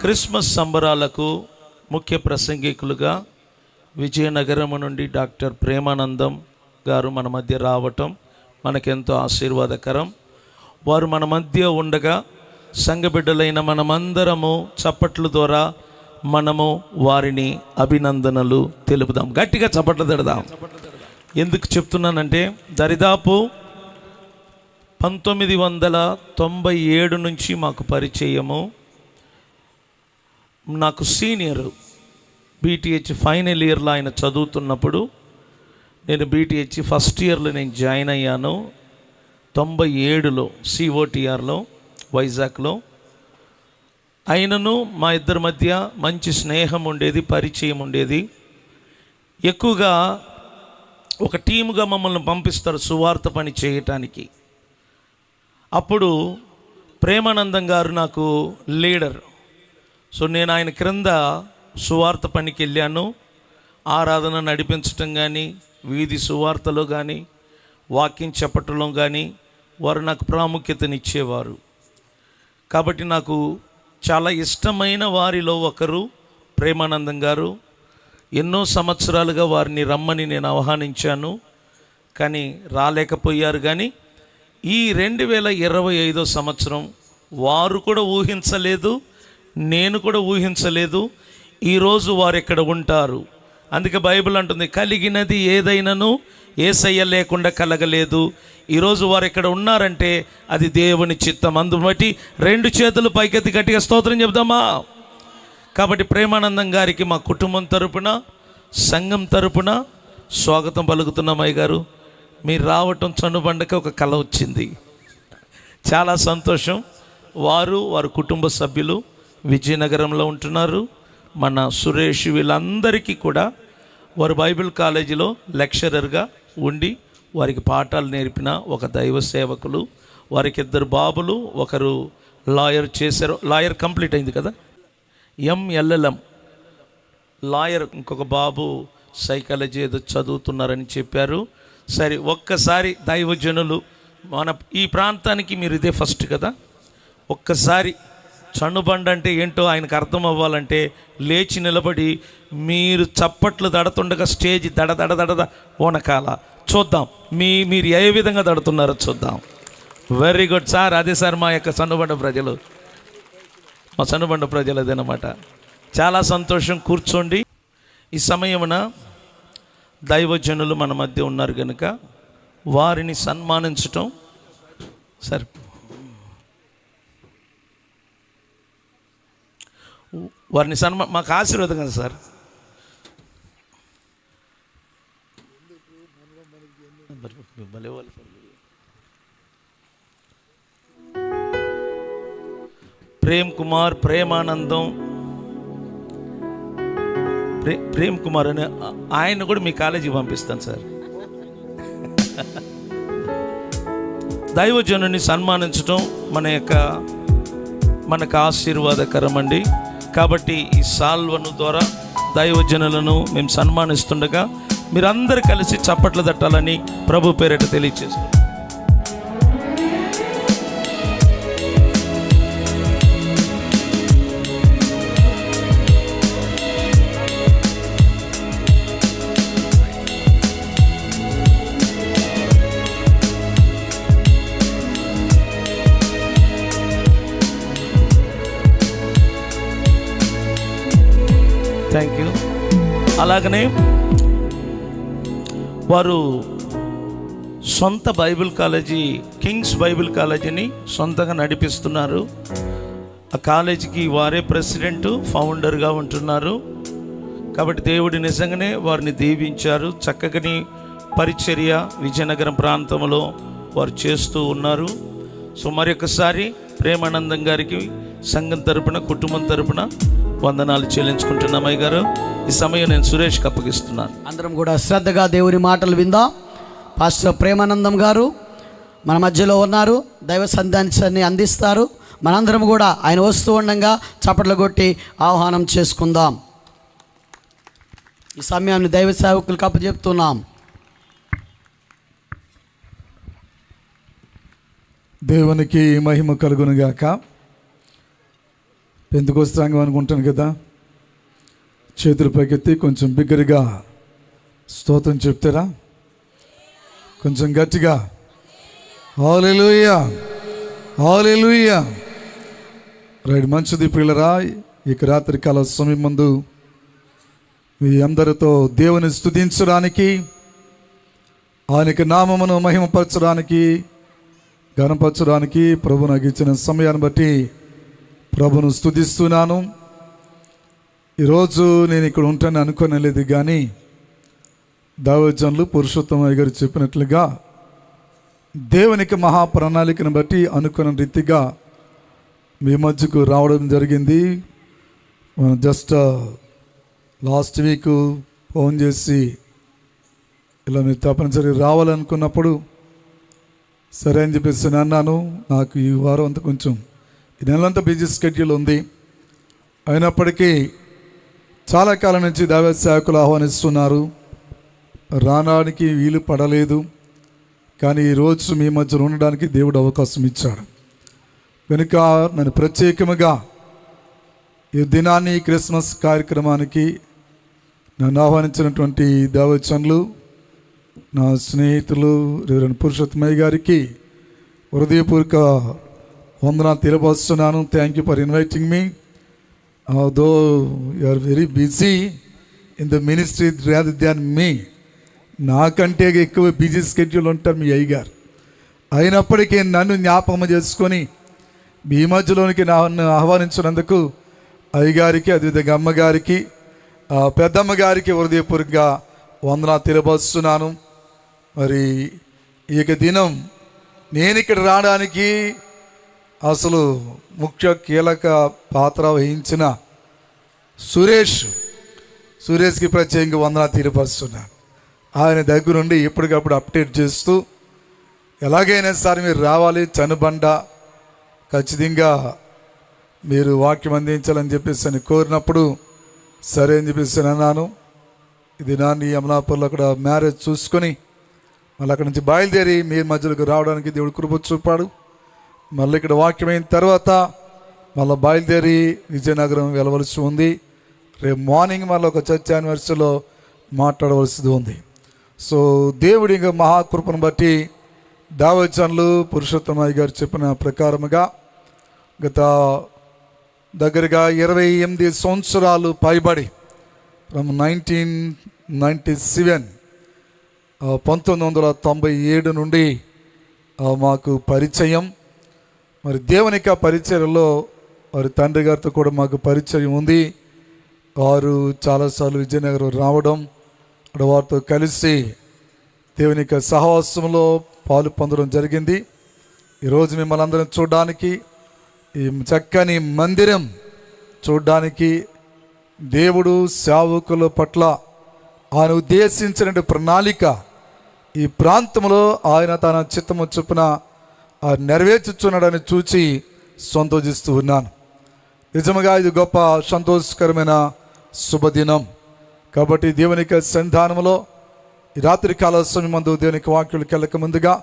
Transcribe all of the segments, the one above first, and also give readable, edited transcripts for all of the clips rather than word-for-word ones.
Christmas సంబరాలకు ముఖ్య ప్రసంగికులుగా విజయనగరం నుండి doctor Premanandam గారు మన మధ్య రావటం మనకెంతో ఆశీర్వాదకరం. వారు మన మధ్య ఉండగా సంఘబిడ్డలైన మనమందరము చప్పట్ల ద్వారా మనము వారిని అభినందనలు తెలుపుదాం. గట్టిగా చప్పట్లు తిడదాం. ఎందుకు చెప్తున్నానంటే దరిదాపు 1997 నుంచి మాకు పరిచయము. నాకు సీనియరు బీటీహెచ్ ఫైనల్ ఇయర్లో ఆయన చదువుతున్నప్పుడు నేను బీటీహెచ్ ఫస్ట్ ఇయర్లో నేను జాయిన్ అయ్యాను. 97లో సిఓటిఆర్లో వైజాగ్లో. ఆయనను మా ఇద్దరి మధ్య మంచి స్నేహం ఉండేది, పరిచయం ఉండేది. ఎక్కువగా ఒక టీముగా మమ్మల్ని పంపిస్తారు సువార్త పని చేయటానికి. అప్పుడు ప్రేమానందం గారు నాకు లీడర్. సో నేను ఆయన క్రింద సువార్త పనికి వెళ్ళాను. ఆరాధన నడిపించటం కానీ, వీధి సువార్తలో కానీ, వాక్యం చెప్పటంలో కానీ వారు నాకు ప్రాముఖ్యతనిచ్చేవారు. కాబట్టి నాకు చాలా ఇష్టమైన వారిలో ఒకరు ప్రేమానందం గారు. ఎన్నో సంవత్సరాలుగా వారిని రమ్మని నేను ఆహ్వానించాను, కానీ రాలేకపోయారు. కానీ ఈ 2025 సంవత్సరం వారు కూడా ఊహించలేదు, నేను కూడా ఊహించలేదు ఈరోజు వారు ఇక్కడ ఉంటారు. అందుకే బైబిల్ అంటుంది, కలిగినది ఏదైనాను యేసయ్య లేకుండా కలగలేదు. ఈరోజు వారు ఇక్కడ ఉన్నారంటే అది దేవుని చిత్తం. అందును బట్టి 2 చేతులు పైకెత్తి గట్టిగా స్తోత్రం చెప్దామా. కాబట్టి ప్రేమానందం గారికి మా కుటుంబం తరపున, సంఘం తరపున స్వాగతం పలుకుతున్నాం. అయ్య గారు, మీరు రావటం చనుబండకి ఒక కళ వచ్చింది, చాలా సంతోషం. వారి కుటుంబ సభ్యులు విజయనగరంలో ఉంటున్నారు. మన సురేష్ వీళ్ళందరికీ కూడా వారు బైబిల్ కాలేజీలో లెక్చరర్గా ఉండి వారికి పాఠాలు నేర్పిన ఒక దైవ సేవకులు. వారికి 2 బాబులు, ఒకరు లాయర్ చేశారు, లాయర్ కంప్లీట్ అయింది కదా, MLLM లాయర్. ఇంకొక బాబు సైకాలజీ ఏదో చదువుతున్నారని చెప్పారు. సరే, ఒక్కసారి దైవజనులు, మన ఈ ప్రాంతానికి మీరు ఇదే ఫస్ట్ కదా, ఒక్కసారి చనుబండ అంటే ఏంటో ఆయనకు అర్థం అవ్వాలంటే లేచి నిలబడి మీరు చప్పట్లు దడుతుండగా స్టేజ్ దడ ఓనకాల చూద్దాం. మీరు ఏ విధంగా దడుతున్నారో చూద్దాం. Very good sir. అదే సార్ మా యొక్క చనుబండ ప్రజలు, మా చనుబండ ప్రజలు అదేనమాట. చాలా సంతోషం. కూర్చోండి. ఈ సమయమున దైవజనులు మన మధ్య ఉన్నారు కనుక వారిని సన్మానించటం సార్. వారిని మాకు ఆశీర్వాదం కదా సార్. ప్రేమ్ కుమార్, ప్రేమానందం, ప్రేమ్ కుమార్ అని ఆయన కూడా మీ కాలేజీకి పంపిస్తాను సార్. దైవజనుని సన్మానించడం మనకు ఆశీర్వాదకరం అండి. కాబట్టి ఈ సాల్వను ద్వారా దైవజనులను మేము సన్మానిస్తుండగా మీరందరూ కలిసి చప్పట్లు తట్టాలని ప్రభు పేరిట తెలియజేస్తాం. Thank you. అలాగనే వారు సొంత బైబిల్ కాలేజీ, కింగ్స్ బైబిల్ కాలేజీని సొంతంగా నడిపిస్తున్నారు. ఆ కాలేజీకి వారే ప్రెసిడెంట్, ఫౌండర్గా ఉంటున్నారు. కాబట్టి దేవుడు నిజంగానే వారిని దీవించారు. చక్కని పరిచర్య విజయనగరం ప్రాంతంలో వారు చేస్తూ ఉన్నారు. సో మరొకసారి ప్రేమానందం గారికి సంఘం తరపున, కుటుంబం తరపున వందనాలు చెల్లించుకుంటున్నాం. అయ్య గారు, ఈ సమయం నేను సురేష్కి అప్పగిస్తున్నాను. అందరం కూడా శ్రద్ధగా దేవుని మాటలు విందాం. పాస్టర్ ప్రేమానందం గారు మన మధ్యలో ఉన్నారు, దైవ సందేశాన్ని అందిస్తారు. మనందరం కూడా ఆయన వస్తూ ఉండగా చప్పట్లు కొట్టి ఆహ్వానం చేసుకుందాం. ఈ సమయాన్ని దైవ సేవకులకు అప్పచెప్తున్నాం. దేవునికి మహిమ కలుగునుగాక. పెంతెకొస్తే సంఘం అనుకుంటాను కదా. చేతులు పైకెత్తి కొంచెం బిగ్గరగా స్తోత్రం చెప్తారా? కొంచెం గట్టిగా హల్లెలూయా, హల్లెలూయా. రైట్, మంచిది పిల్లరా. ఇక రాత్రి కాల సమయం ముందు మీ అందరితో దేవుని స్తుతించడానికి, ఆయనకి నామమును మహిమపరచడానికి, ఘనపరచడానికి ప్రభు నాకు ఇచ్చిన సమయాన్ని బట్టి ప్రభును స్తుతిస్తున్నాను. ఈరోజు నేను ఇక్కడ ఉంటానని అనుకోనలేదు, కానీ దైవజనులు పురుషోత్తమయ్య గారు చెప్పినట్లుగా దేవునికి మహాప్రణాళికను బట్టి అనుకున్న రీతిగా మీ మధ్యకు రావడం జరిగింది. జస్ట్ లాస్ట్ వీక్ ఫోన్ చేసి ఇలా మీరు తప్పనిసరిగా రావాలనుకున్నప్పుడు సరే అని చెప్పేసి అన్నాను. నాకు ఈ వారం అంతా కొంచెం ఈ నెలంతా బిజీ స్కెడ్యూల్ ఉంది. అయినప్పటికీ చాలా కాలం నుంచి దైవ సేవకులు ఆహ్వానిస్తున్నారు, రావడానికి వీలు పడలేదు. కానీ ఈరోజు మీ మధ్యలో ఉండడానికి దేవుడు అవకాశం ఇచ్చాడు కనుక నన్ను ప్రత్యేకముగా ఈ దినాన్ని క్రిస్మస్ కార్యక్రమానికి నన్ను ఆహ్వానించినటువంటి దైవజనులు, నా స్నేహితులు రెవరెండ్ పురుషోత్తమయ్య గారికి హృదయపూర్వక వందనాలు తెలియపరుస్తున్నాను. Thank you for inviting me. Though you are very busy in the ministry rather than me. నాకంటే ఎక్కువ బిజీ స్కెడ్యూల్ ఉంటారు మీ అయ్యగారు. అయినప్పటికీ నన్ను జ్ఞాపకం చేసుకొని మీ మధ్యలోనికి నన్ను ఆహ్వానించినందుకు అయ్యగారికి, అదేవిధంగా అమ్మగారికి, పెద్దమ్మ గారికి హృదయపూర్వకంగా వందనాలు తెలియపరుస్తున్నాను. మరి ఈ దినం నేను ఇక్కడ రావడానికి అసలు ముఖ్య కీలక పాత్ర వహించిన సురేష్కి ప్రత్యేకంగా వందనాలు తెలియపరుస్తున్నాను. ఆయన దగ్గరుండి ఎప్పటికప్పుడు అప్డేట్ చేస్తూ ఎలాగైనా సరే మీరు రావాలి, చనుబండ ఖచ్చితంగా మీరు వాక్యం అందించాలని చెప్పేసి అని కోరినప్పుడు సరే అని చెప్పేసి అన్నాను. ఇది నాన్ని అమలాపూర్లో అక్కడ మ్యారేజ్ చూసుకొని మళ్ళీ అక్కడి నుంచి బయలుదేరి మీ మధ్యలోకి రావడానికి దేవుడు కృప చూపాడు. మళ్ళీ ఇక్కడ వాక్యం అయిన తర్వాత మళ్ళీ బయలుదేరి విజయనగరం వెళ్ళవలసి ఉంది. రేపు మార్నింగ్ మళ్ళీ ఒక చర్చ్ యానివర్సరీలో మాట్లాడవలసింది ఉంది. సో దేవుడి ఇంకా మహాకృపను బట్టి దైవజనులు పురుషోత్తమయ్య గారు చెప్పిన ప్రకారముగా గత దగ్గరగా 28 సంవత్సరాలు పైబడి ఫ్రమ్ 1997 1997 నుండి మాకు పరిచయం. మరి దేవునికి పరిచయంలో వారి తండ్రి గారితో కూడా మాకు పరిచయం ఉంది. వారు చాలాసార్లు విజయనగరం రావడం, అక్కడ వారితో కలిసి దేవుని యొక్క సహవాసంలో పాలు పొందడం జరిగింది. ఈరోజు మిమ్మల్ని అందరం చూడడానికి, ఈ చక్కని మందిరం చూడడానికి దేవుడు సేవకుల పట్ల ఆయన ఉద్దేశించిన ప్రణాళిక ఈ ప్రాంతంలో ఆయన తన చిత్తము చొప్పున నెరవేర్చుచున్నాడని చూచి సంతోషిస్తూ ఉన్నాను. నిజముగా ఇది గొప్ప సంతోషకరమైన శుభదినం. కాబట్టి దేవునికి సన్నిధానంలో ఈ రాత్రి కాల సమయం మందు దేవునికి వాక్యులకు వెళ్ళక ముందుగా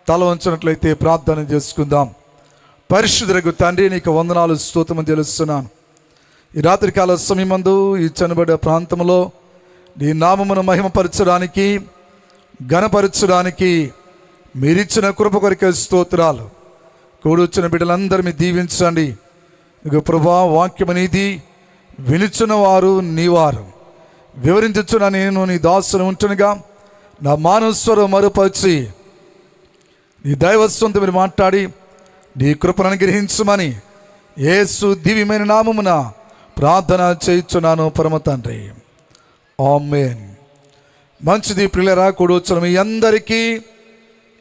తల వంచినట్లయితే ప్రార్థన చేసుకుందాం. పరిశుద్ధులకు తండ్రి, నీకు వందనాలు స్తోత్రం తెలుస్తున్నాను. ఈ రాత్రి కాల సమయం మందు ఈ చనిబడే ప్రాంతంలో నీ నామమును మహిమపరచడానికి, ఘనపరచడానికి మీరిచ్చిన కృప కొరకే స్తోత్రాలు. కూడొచ్చిన బిడ్డలందరినీ దీవించండి. ఇక ప్రభా, వాక్యం అనేది వినుచున్న వారు నీవారు, వివరించుచున్న నేను నీ దాసును ఉంటునుగా నా మానస్వరం మరుపరిచి నీ దైవస్వంతో మీరు మాట్లాడి నీ కృపను అనుగ్రహించమని యేసు దివ్యమైన నామమున ప్రార్థన చేయుచున్నాను పరమ తండ్రి, ఆమేన్. మంచిది ప్రియులారా, కూడొచ్చిన మీ అందరికీ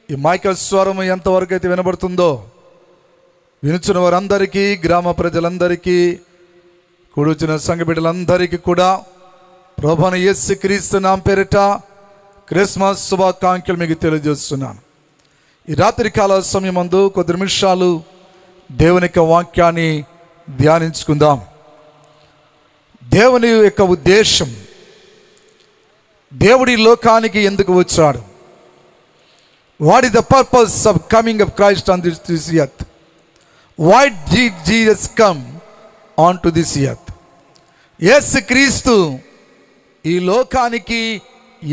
ఈ మైకల్ స్వరం ఎంతవరకు అయితే వినబడుతుందో, వినుచున్న వారందరికీ, గ్రామ ప్రజలందరికీ, కూడొచ్చిన సంఘ బిడ్డలందరికీ కూడా ప్రభువైన యేసుక్రీస్తు నామమున పేరిట క్రిస్మస్ శుభాకాంక్షలు మీకు తెలియజేస్తున్నాను. ఈ రాత్రి కాల సమయమందు కొద్ది నిమిషాలు దేవుని యొక్క వాక్యాన్ని ధ్యానించుకుందాం. దేవుని యొక్క ఉద్దేశం, దేవుడి లోకానికి ఎందుకు వచ్చాడు? What is the purpose of coming of Christ on this earth? Why did Jesus come on to this earth. యేసు క్రీస్తు ఈ లోకానికి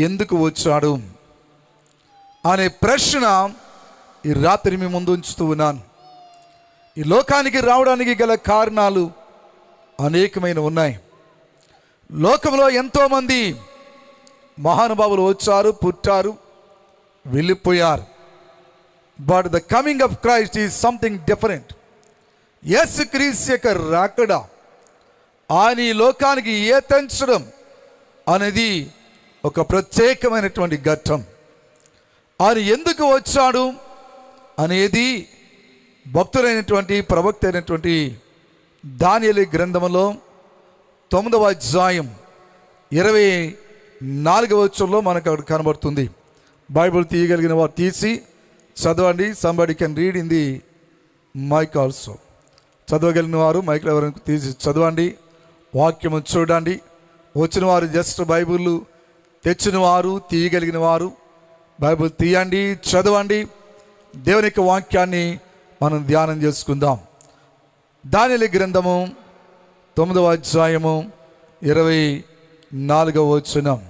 ఎందుకు వచ్చాడు అనే ప్రశ్న ఈ రాత్రి మీ ముందు ఉంచుతూ ఉన్నాను. ఈ లోకానికి రావడానికి గల కారణాలు అనేకమైన ఉన్నాయి. లోకంలో ఎంతోమంది మహానుభావులు వచ్చారు, పుట్టారు, వెళ్ళిపోయారు. But the coming of Christ is something different. యేసు క్రీస్తు యొక్క రాకడ, ఆయన ఈ లోకానికి ఏతించడం అనేది ఒక ప్రత్యేకమైనటువంటి ఘట్టం. ఆయన ఎందుకు వచ్చాడు అనేది భక్తులైనటువంటి ప్రవక్త అయినటువంటి దానియేలు గ్రంథంలో 9వ అధ్యాయం 24వ వచనంలో మనకు అక్కడ కనబడుతుంది. బైబిల్ తీయగలిగిన వారు తీసి చదవండి. Somebody can read in the mic also. చదవగలిగిన వారు మైక్లో ఎవరైనా తీసి చదవండి, వాక్యము చూడండి. వచ్చిన వారు జస్ట్ బైబిల్ తెచ్చిన వారు, తీయగలిగిన వారు బైబిల్ తీయండి, చదవండి. దేవుని యొక్క వాక్యాన్ని మనం ధ్యానం చేసుకుందాం. దానియేలు గ్రంథము 9వ అధ్యాయము 24వ వచనం.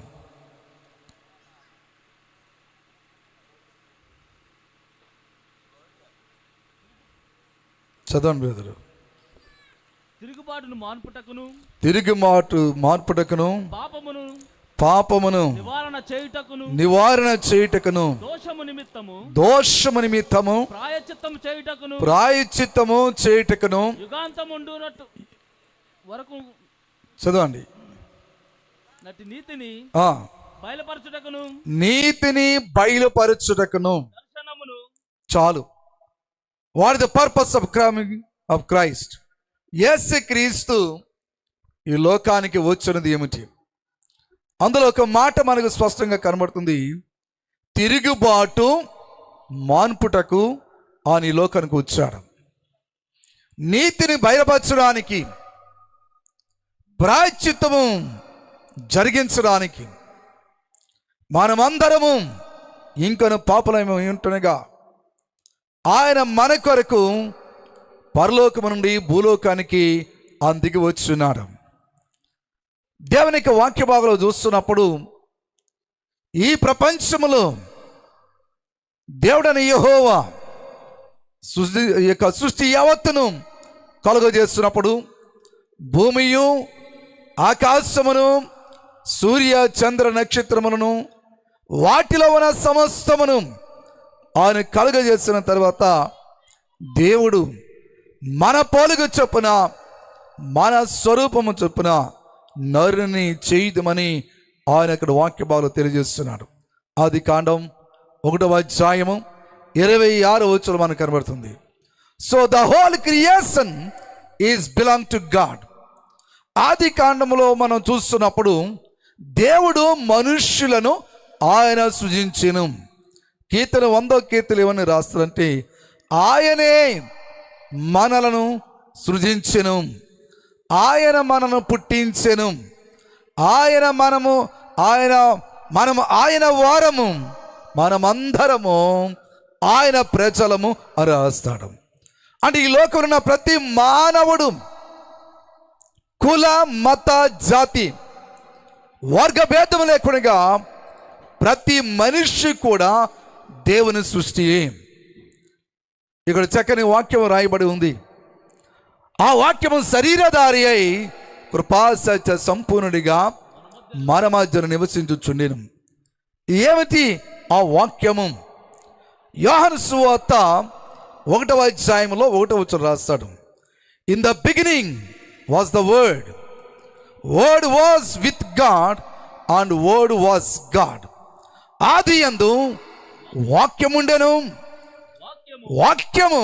చదవండి బ్రదరు. తిరుగుమాటు మార్పుటకును పాపమును నివారణ చేయుటకును దోషము నిమిత్తము ప్రాయశ్చిత్తము చేయుటకును చదవండి. నీతిని బయలుపరచుటకును. చాలు. What is the purpose of Christ? యేసు క్రీస్తు ఈ లోకానికి వచ్చినది ఏమిటి? అందులో ఒక మాట మనకు స్పష్టంగా కనబడుతుంది. తిరుగుబాటు మాన్పుటకు ఆయన ఈ లోకానికి వచ్చాడు. నీతిని బయలుపరచడానికి, ప్రాయశ్చిత్తము జరిగించడానికి, మనమందరము ఇంకను పాపలమై ఉంటుండగా ఆయన మన కొరకు పరలోకము నుండి భూలోకానికి ఆయన దిగి వచ్చున్నాడు. దేవుని యొక్క వాక్య భాగంలో చూస్తున్నప్పుడు ఈ ప్రపంచములో దేవుడని యెహోవా సృష్టి యావత్తును కలుగజేస్తున్నప్పుడు భూమియు ఆకాశమును సూర్య చంద్ర నక్షత్రములను వాటిలో ఉన్న సమస్తమును ఆయన కలుగజేసిన తర్వాత దేవుడు మన పోలిక చొప్పున మన స్వరూపము చొప్పున నరుని చేయుదమని ఆయన ఇక్కడ వాక్య భాగంలో తెలియజేస్తున్నాడు. ఆది కాండం 1వ అధ్యాయము 26వ వచనం మనకు కనబడుతుంది. So the whole creation is belong to God. ఆది కాండములో మనం చూస్తున్నప్పుడు దేవుడు మనుష్యులను ఆయన సృజించెను. కీర్తన 100వ కీర్తన ఏమని రాస్తారంటే, ఆయనే మనలను సృజించెను, ఆయన మనను పుట్టించెను, మనము ఆయన వారము, మనమందరము ఆయన ప్రజలము అని రాస్తాడు. అంటే ఈ లోకంలో ఉన్న ప్రతి మానవుడు కుల మత జాతి వర్గ భేదం లేకుండా ప్రతి మనిషి కూడా దేవుని సృష్టి. ఇక్కడ చక్కని వాక్యం రాయబడి ఉంది. ఆ వాక్యము శరీరధారి అయి కృపాసత్య సంపూర్ణుడిగా మన మధ్యను నివసించుచుండెను. ఏమిటి ఆ వాక్యము? యోహాను సువార్త 1వ అధ్యాయంలో 1వ వచనం రాస్తాడు. In the beginning was the word, word was with God and word was God. ఆది యందు వాక్యముండెను, వాక్యము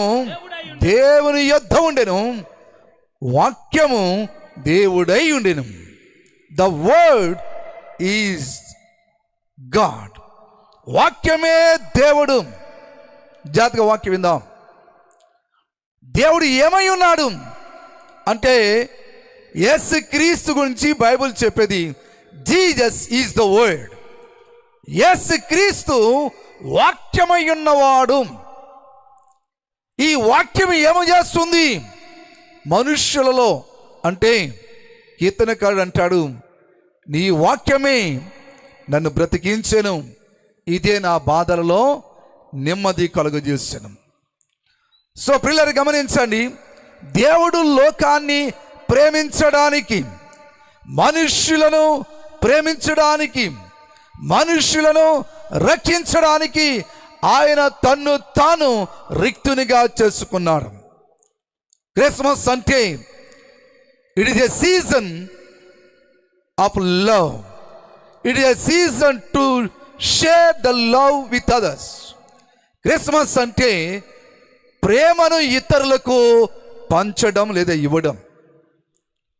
దేవుని యొద్ద ఉండెను, వాక్యము దేవుడై ఉండెను. The word is God. వాక్యమే దేవుడు. జాతిగా వాక్యం విందాం. దేవుడు ఏమై ఉన్నాడు అంటే, యేసు క్రీస్తు గురించి బైబిల్ చెప్పేది జీసస్ ఈజ్ ద వర్డ్. యేసు క్రీస్తు వాక్యమై ఉన్నవాడు. ఈ వాక్యం ఏమి చేస్తుంది? మనుష్యులలో అంటే కీర్తనకారుడు అంటాడు, నీ వాక్యమే నన్ను బ్రతికించెను, ఇదే నా బాధలలో నెమ్మది కలుగజేసెను. సో పిల్లలు గమనించండి, దేవుడు లోకాన్ని ప్రేమించడానికి, మనుష్యులను ప్రేమించడానికి, మనుష్యులను రక్షించడానికి ఆయన తన్ను తాను రిక్తునిగా చేసుకున్నాడు. క్రిస్మస్ అంటే it is a season of love. It is a season to share the love with others. Christmas అంటే ప్రేమను ఇతరులకు పంచడం లేదా ఇవ్వడం.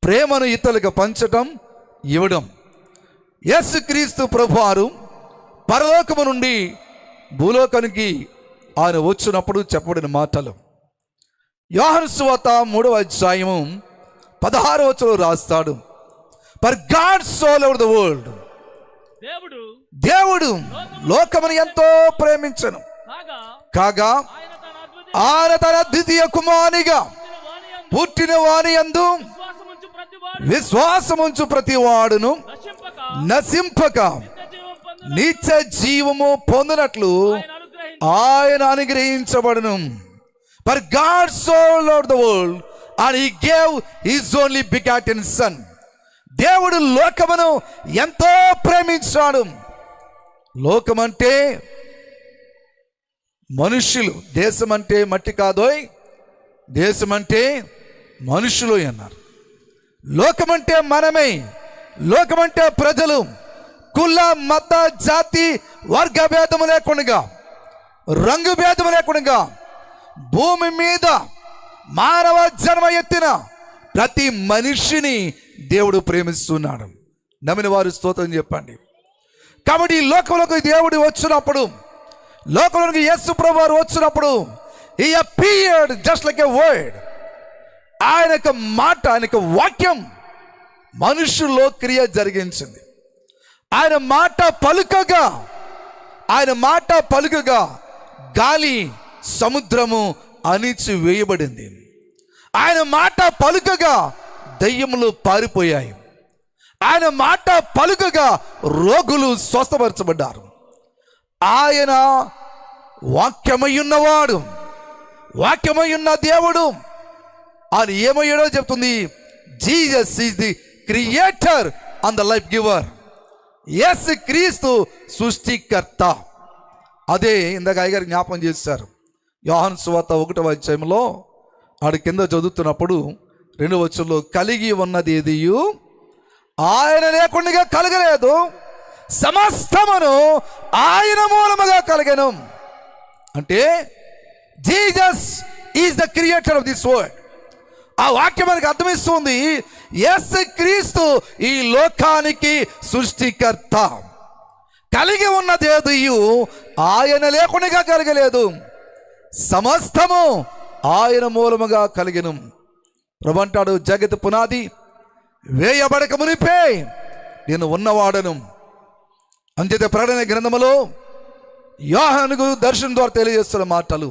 ప్రేమను ఇతరులకు పంచడం, ఇవ్వడం. యేసుక్రీస్తు ప్రభువారు పరలోకము నుండి భూలోకానికి ఆయన వచ్చినప్పుడు చెప్పబడిన మాటలు యోహాను సువార్త 3వ అధ్యాయము 16వ వచనంలో రాస్తాడు, for God so loved the world. దేవుడు లోకమును ఎంతో ప్రేమించెను కాగా ఆయన తన ద్వితీయ కుమారునిగా పుట్టిన వాని యందు విశ్వాసముంచు ప్రతి వాడును నశింపక నిత్య జీవము పొందినట్లు ఆయన అనుగ్రహించబడును. For God so loved the world and he gave his only begotten son. దేవుడు లోకమును ఎంతో ప్రేమించాడు. లోకమంటే మనుష్యులు, దేశమంటే మట్టి కాదోయ్, దేశమంటే మనుషులు అన్నారు. లోకమంటే మనమే, లోకమంటే ప్రజలు. కుల మత జాతి వర్గ భేదము లేకుండా, రంగు భేదము లేకుండా భూమి మీద మానవ జన్మ ఎత్తిన ప్రతి మనిషిని దేవుడు ప్రేమిస్తున్నాడు. నమ్మిన వారు స్తోత్రం చెప్పండి. కాబట్టి ఈ లోకంలోకి దేవుడు వచ్చినప్పుడు, లోకంలోకి యేసు ప్రభువారు వచ్చినప్పుడు, he appeared just like a word. ఆయన యొక్క మాట, ఆయన యొక్క వాక్యం మనుషుల్లో క్రియ జరిగించింది. ఆయన మాట పలుకగా గాలి సముద్రము అణిచి వేయబడింది. ఆయన మాట పలుకగా దయ్యములు పారిపోయాయి. ఆయన మాట పలుకగా రోగులు స్వస్థపరచబడ్డారు. ఆయన వాక్యమయ్యున్నవాడు, వాక్యమయ్యున్న దేవుడు. ఆయన ఏమయ్యాడో చెప్తుంది, Jesus is the creator and the life giver. యేసు క్రీస్తు సృష్టికర్త. అదే ఇందాక అయ్యగారు జ్ఞాపకం చేశారు. యోహాను సువార్త 1వ అధ్యాయంలో ఆడ కింద చదువుతున్నప్పుడు 2వ వచనంలో, కలిగి ఉన్నది ఏదియు ఆయన లేకుండా కలగలేదు, సమస్తమును ఆయన మూలముగా కలిగెను. అంటే Jesus is the creator of this world. ఆ వాక్యం మనకు అర్థమిస్తుంది, యేసు క్రీస్తు ఈ లోకానికి సృష్టికర్త. కలిగి ఉన్నది ఏదియు ఆయన లేకుండా కలగలేదు, సమస్తము ఆయన మూలముగా కలిగెను. ప్రభు అంటాడు, జగత్ పునాది వేయబడక మునిపే నేను ఉన్నవాడను. అంచేత ప్రకటన గ్రంథములో యోహానుకు దర్శనం ద్వారా తెలియజేస్తున్న మాటలు.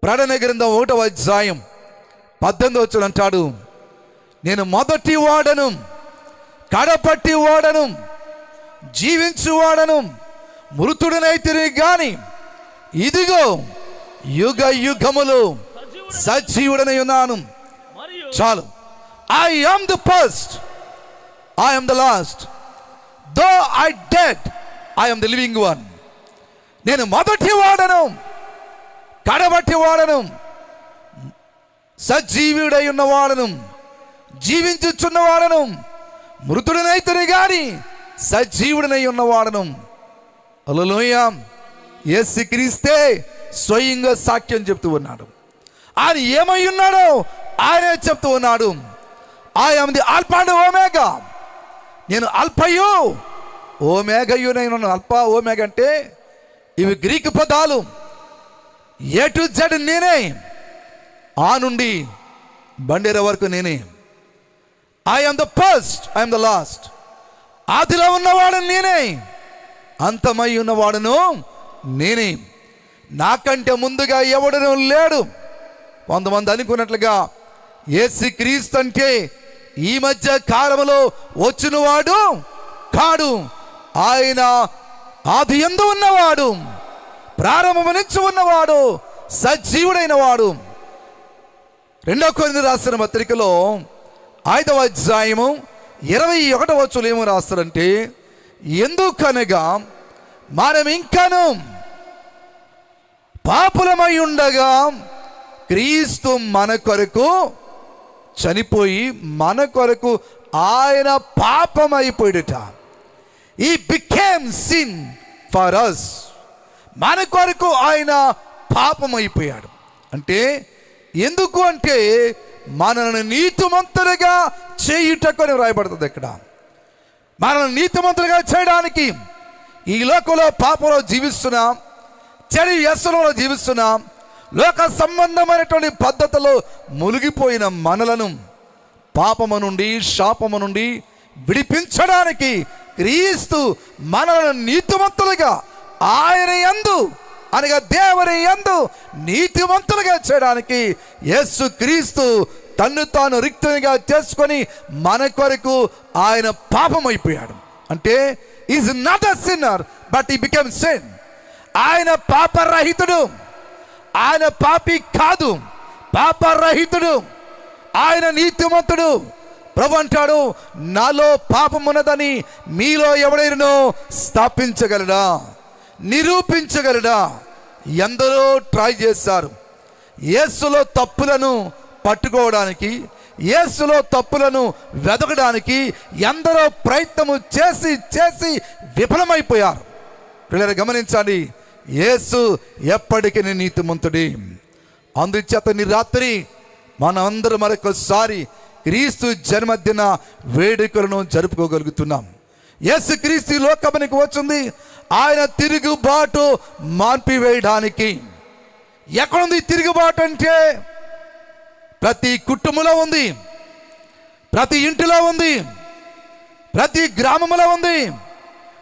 ప్రకటన గ్రంథం 1వ అధ్యాయం 18వ వచనం అంటాడు, నేను మొదటి వాడను, కడపట్టి వాడను, జీవించువాడను, మృతుడనైతిని గాని ఇదిగో యుగ యుగములు సజీవుడనై ఉన్నాను. చాలు. I am the first, I am the last, though I dead, I am the living one. నేను మొదటి వాడను, కడబట్టి వాడను, సజీవుడై ఉన్నవాడను, జీవించుచున్నవాడను, మృతుడనైతిని గాని సజీవుడనై ఉన్నవాడను. హల్లెలూయా. యేసు క్రీస్తే స్వయంగా సాక్ష్యం చెప్తూ ఉన్నాడు. ఆయన ఏమై ఉన్నాడో ఆయనే చెప్తూ ఉన్నాడు. I am the alpha and omega. నేను అల్ఫయు ఓమేగయునైన. అల్ఫా ఓమేగా అంటే ఇవి గ్రీకు పదాలు. ఏ టు జెడ్ నేనే, ఆ నుండి బండేర వరకు నేనే. I am the first, I am the last. ఆదిలో ఉన్నవాడు నేనే, అంతమై ఉన్నవాడును నేనే. నాకంటే ముందుగా ఎవడనూ లేడు. కొంతమంది అనుకున్నట్లుగా యేసు క్రీస్తు అంటే ఈ మధ్య కాలంలో వచ్చినవాడు కాడు. ఆయన ఆది యందు ఉన్నవాడు, ప్రారంభము నుంచి ఉన్నవాడు, సజీవుడైన వాడు. 2 కొరింథీయులకు రాసిన పత్రికలో 5వ అధ్యాయము 21వ వచనంలో ఏమో రాస్తారంటే, ఎందుకనగా మనం ఇంకను పాపులమై ఉండగా క్రీస్తు మన కొరకు చనిపోయి మన కొరకు ఆయన పాపమైపోయాడట. He became sin for us. మన కొరకు ఆయన పాపమైపోయాడు. అంటే ఎందుకు అంటే మనల్ని నీతిమంతులుగా చేయుటకు రాయబడుతుంది. ఇక్కడ మనల్ని నీతిమంతులుగా చేయడానికి ఈ లోకంలో పాపంలో జీవిస్తున్నాం, చెడు వ్యసనంలో జీవిస్తున్నాం, లోక సంబంధమైనటువంటి పద్ధతిలో మునిగిపోయిన మనలను పాపము నుండి శాపము నుండి విడిపించడానికి క్రీస్తు మనలను నీతిమంతులుగా ఆయన యందు అనగా దేవుని యందు నీతిమంతులుగా చేయడానికి యేసు క్రీస్తు తన్ను తాను రిక్తునిగా చేసుకొని మన కొరకు ఆయన పాపమైపోయాడు. అంటే is not a sinner but he become sin. ఆయన పాపరహితుడు, ఆయన పాపి కాదు, పాపరహితుడు, ఆయన నీతిమంతుడు. ప్రభు అంటాడు, నాలో పాపమున్నదని మీలో ఎవడైనో స్థాపించగలడా, నిరూపించగలడా? ఎందరో ట్రై చేశారు యేసులో తప్పులను పట్టుకోవడానికి, యేసులో తప్పులను వెతకడానికి ఎందరో ప్రయత్నము చేసి చేసి విఫలమైపోయారు. పిల్లలు గమనించండి, యేసు ఎప్పటికీ నీతిమంతుడి. అందుచేత నీ రాత్రి మనందరం మరొకసారి క్రీస్తు జన్మదిన వేడుకలను జరుపుకోగలుగుతున్నాం. యేసు క్రీస్తు లోకమునికి వచ్చింది ఆయన తిరుగుబాటు మాన్పివేయడానికి. ఎక్కడుంది తిరుగుబాటు అంటే? ప్రతి కుటుంబంలో ఉంది, ప్రతి ఇంటిలో ఉంది, ప్రతి గ్రామంలో ఉంది,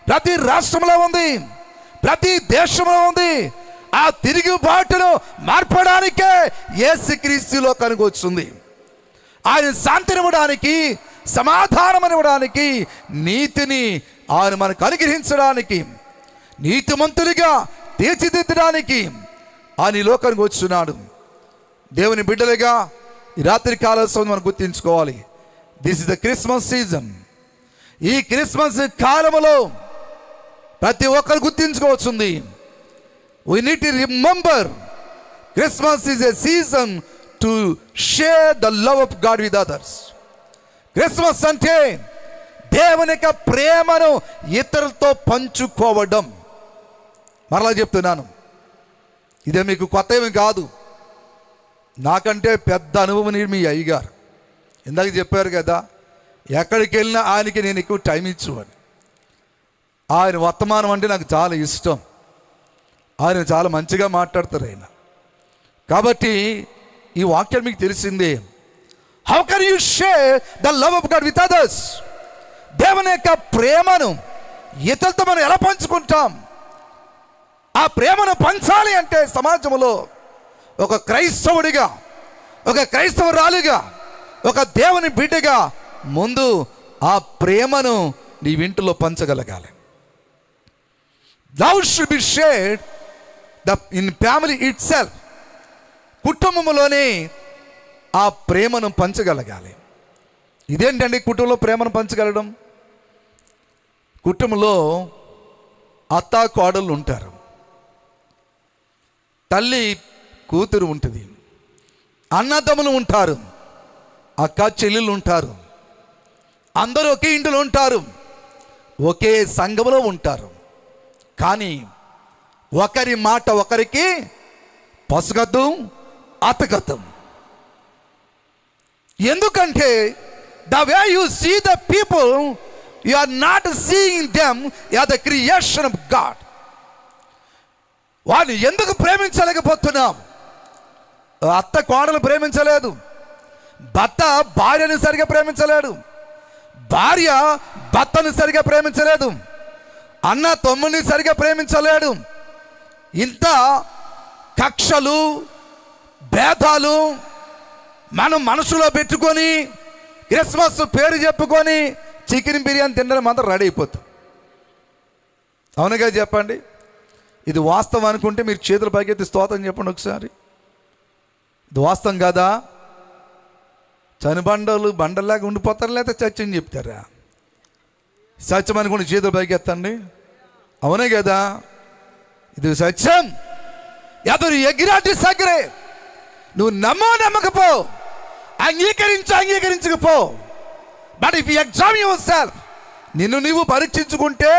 ప్రతి రాష్ట్రంలో ఉంది, ప్రతి దేశంలో ఉంది. ఆ తిరుగుబాటును మార్పడానికే యేసుక్రీస్తు లోకానికి వచ్చింది. ఆయన శాంతినివ్వడానికి, సమాధానమివ్వడానికి, నీతిని ఆయన మనకు అనుగ్రహించడానికి, నీతిమంతులుగా తీర్చిదిద్దడానికి ఆయన ఈ లోకానికి వచ్చున్నాడు. దేవుని బిడ్డలుగా ఈ రాత్రి కాల సమయం మనం గుర్తించుకోవాలి. This is the Christmas season. ఈ క్రిస్మస్ కాలములో ప్రతి ఒక్కరు గుర్తించుకోవచ్చుంది. We need to remember Christmas is a season to share the love of God with others. Christmas అంటే దేవుని యొక్క ప్రేమను ఇతరులతో పంచుకోవడం. మరలా చెప్తున్నాను, ఇదే మీకు కొత్త ఏమి కాదు. నాకంటే పెద్ద అనుభవం మీ అయ్యగారు ఇందాక చెప్పారు కదా, ఎక్కడికి వెళ్ళినా ఆయనకి నేను ఎక్కువ టైం ఇచ్చువాడిని. ఆయన వర్తమానం అంటే నాకు చాలా ఇష్టం. ఆయన చాలా మంచిగా మాట్లాడతారు ఆయన. కాబట్టి ఈ వాక్యం మీకు తెలిసిందే. How can you share the love of God with others? దేవుని యొక్క ప్రేమను ఇతరులతో మనం ఎలా పంచుకుంటాం? ఆ ప్రేమను పంచాలి అంటే సమాజంలో ఒక క్రైస్తవుడిగా, ఒక క్రైస్తవురాలిగా, ఒక దేవుని బిడ్డగా ముందు ఆ ప్రేమను నీ ఇంటిలో పంచగలగాలి. Love should be shared in family itself. కుటుంబంలోనే ఆ ప్రేమను పంచగలగాలి. ఇదేంటండి కుటుంబంలో ప్రేమను పంచగలడం? కుటుంబంలో అత్త కోడళ్ళు ఉంటారు, తల్లి కూతురు ఉంటుంది, అన్నదమ్ములు ఉంటారు, అక్క చెల్లెళ్ళు ఉంటారు, అందరూ ఒకే ఇంటిలో ఉంటారు, ఒకే సంఘంలో ఉంటారు. కానీ ఒకరి మాట ఒకరికి పసగద్దు, అతగద్దు. ఎందుకంటే the way you see the people, you are not seeing them as the creation of God. వాడిని ఎందుకు ప్రేమించలేకపోతున్నాం? అత్త కోడలు ప్రేమించలేదు, భర్త భార్యను సరిగా ప్రేమించలేడు, భార్య భర్తను సరిగా ప్రేమించలేదు, అన్న తమ్ముడిని సరిగా ప్రేమించలేడు. ఇంత కక్షలు, భేదాలు మనం మనసులో పెట్టుకొని క్రిస్మస్ పేరు చెప్పుకొని చికెన్ బిర్యానీ తినడం మాత్రం రెడీ అయిపోతాం. అవునుగా చెప్పండి. ఇది వాస్తవం అనుకుంటే మీరు చేతులు పైకెత్తి స్తోత్రం చెప్పండి ఒకసారి. ఇది వాస్తవం కాదా? చనిబండలు బండల్లాగా ఉండిపోతారు, లేకపోతే సత్యం చెప్తారా? సత్యం అనుకోండి, చేతులు పైకెత్తండి. అవునే కదా, ఇది సత్యం. ఎదురు ఎగిరాటి సగరే, నువ్వు నమ్మకపో, అంగీకరించకపో. But if you examine yourself, నిన్ను నీవు పరీక్షించుకుంటే,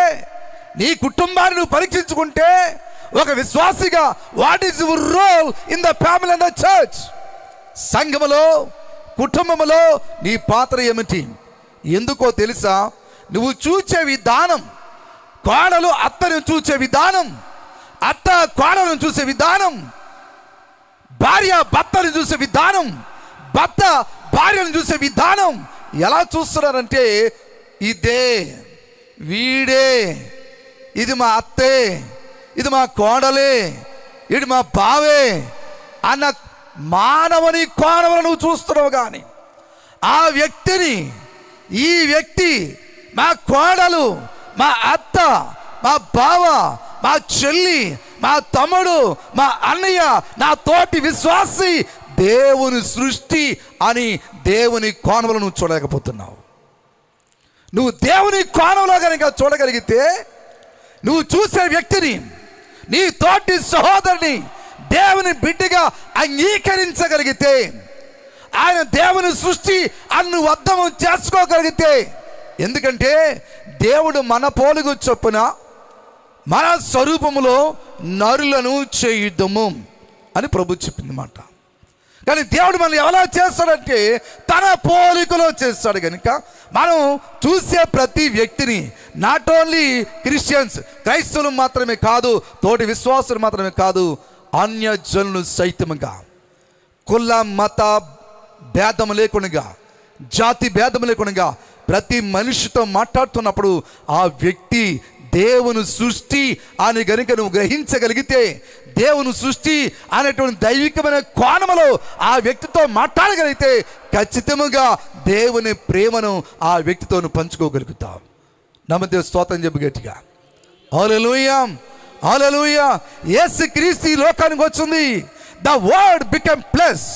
నీ కుటుంబాన్ని నువ్వు పరీక్షించుకుంటే, ఒక విశ్వాసిగా what is your role in the family and the church? సంఘములో, కుటుంబములో నీ పాత్ర ఏమిటి? ఎందుకో తెలుసా? నువ్వు చూచే విధానం, కోడలు అత్తను చూసే విధానం, అత్త కోడలను చూసే విధానం, భార్య భర్తను చూసే విధానం, భర్త భార్యను చూసే విధానం ఎలా చూస్తున్నారంటే, ఇదే, వీడే, ఇది మా అత్తే, ఇది మా కోడలే, ఇది మా బావే అన్న మానవుని కోణములను నువ్వు చూస్తున్నావు. కానీ ఆ వ్యక్తిని, ఈ వ్యక్తి మా కోడలు, మా అత్త, మా బావ, మా చెల్లి, మా తమ్ముడు, మా అన్నయ్య, నా తోటి విశ్వాసి, దేవుని సృష్టి అని దేవుని కోణంలో నువ్వు చూడలేకపోతున్నావు. నువ్వు దేవుని కోణంలో కనుక చూడగలిగితే, నువ్వు చూసే వ్యక్తిని, నీ తోటి సహోదరుని దేవుని బిడ్డగా అంగీకరించగలిగితే, ఆయన దేవుని సృష్టి అన్ను అర్థం చేసుకోగలిగితే, ఎందుకంటే దేవుడు మన పోలిక చొప్పున మన స్వరూపములో నరులను చేయుదము అని ప్రభు చెప్పింది మాట. కానీ దేవుడు మనల్ని ఎలా చేస్తాడంటే తన పోలికలో చేస్తాడు. కనుక మనం చూసే ప్రతి వ్యక్తిని, నాట్ ఓన్లీ క్రిస్టియన్స్, క్రైస్తవులు మాత్రమే కాదు, తోటి విశ్వాసులు మాత్రమే కాదు, అన్యజనులు సైతముగా, కుల మత భేదం లేకుండా, జాతి భేదం లేకుండా ప్రతి మనిషితో మాట్లాడుతున్నప్పుడు ఆ వ్యక్తి దేవుని సృష్టి అని గనుక నువ్వు గ్రహించగలిగితే, దేవుని సృష్టి అనేటువంటి దైవికమైన కోణములో ఆ వ్యక్తితో మాట్లాడగలిగితే, ఖచ్చితంగా దేవుని ప్రేమను ఆ వ్యక్తితో నువ్వు పంచుకోగలుగుతావు. నమ్మదేవు స్తోత్రం చెప్పు గట్టిగా. హల్లెలూయా, హల్లెలూయా. యేసుక్రీస్తు ఈ లోకానికి వచ్చింది. ద వర్డ్ బికమ్ ఫ్లెష్,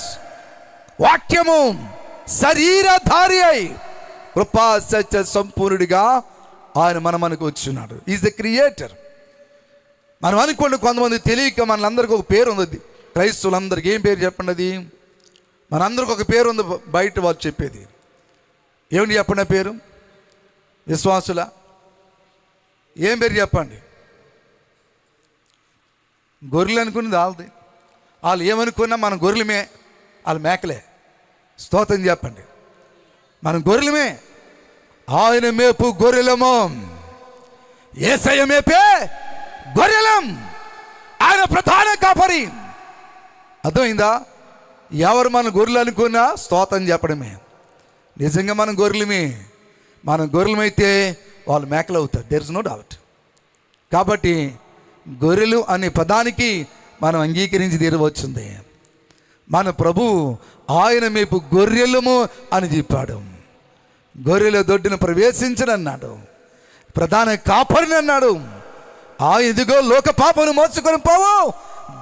వాక్యము శరీరధారి అయి కృపా సత్య సంపూర్ణుడిగా ఆయన మనకు వచ్చినాడు. Is the creator. మనం అనుకోండి, కొంతమంది తెలియక మనందరికీ ఒక పేరు ఉంది. క్రైస్తవులందరికీ ఏం పేరు చెప్పండి? అది మనందరికి ఒక పేరు ఉంది. బయట వాళ్ళు చెప్పేది ఏమిటి చెప్పండి? పేరు విశ్వాసుల ఏం పేరు చెప్పండి? గొర్రెలు అనుకున్నది వాళ్ళది. వాళ్ళు ఏమనుకున్నా మనం గొర్రెలమే, వాళ్ళు మేకలే. స్తోత్రం చెప్పండి. మనం గొర్రెలమే. ఆయన మేపు గొర్రెలము, యేసయ్య మేపే గొర్రెలం. ఆయన ప్రధాన కాపరి. అర్థమైందా? ఎవరు మన గొర్రెలు అనుకున్నా స్తోత్రం చెప్పడమే. నిజంగా మనం గొర్రెలమే. మనం గొర్రెలమైతే వాళ్ళు మేకలు అవుతారు. There is no doubt. కాబట్టి గొర్రెలు అనే పదానికి మనం అంగీకరించి తీరవచ్చుంది. మన ప్రభు ఆయన మేపు గొర్రెలము అని చెప్పాడు. గొర్రెల దొడ్డిన ప్రవేశించనన్నాడు, ప్రధాన కాపరిని అన్నాడు. ఇదిగో లోక పాపను మోసుకొని పోవు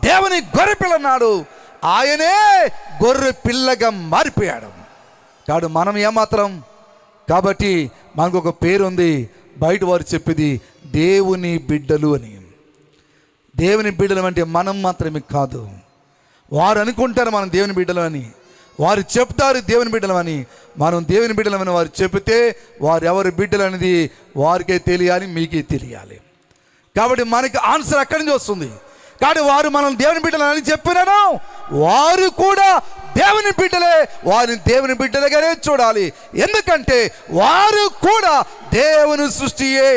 దేవుని గొర్రె పిల్ల అన్నాడు. ఆయనే గొర్రె పిల్లగా మారిపోయాడు. కాదు మనం ఏమాత్రం. కాబట్టి మనకు ఒక పేరు ఉంది. బయట వారు చెప్పేది దేవుని బిడ్డలు అని. దేవుని బిడ్డలు అంటే మనం మాత్రమే కాదు. వారు అనుకుంటారు మనం దేవుని బిడ్డలు అని, వారు చెప్తారు దేవుని బిడ్డలు అని. మనం దేవుని బిడ్డలమని వారు చెబితే వారు ఎవరి బిడ్డలు అనేది వారికే తెలియాలి, మీకే తెలియాలి. కాబట్టి మనకి ఆన్సర్ అక్కడి నుంచి వస్తుంది. కాబట్టి వారు మనం దేవుని బిడ్డలు అని చెప్పినాను, వారు కూడా దేవుని బిడ్డలే. వారిని దేవుని బిడ్డలుగానే చూడాలి. ఎందుకంటే వారు కూడా దేవుని సృష్టియే.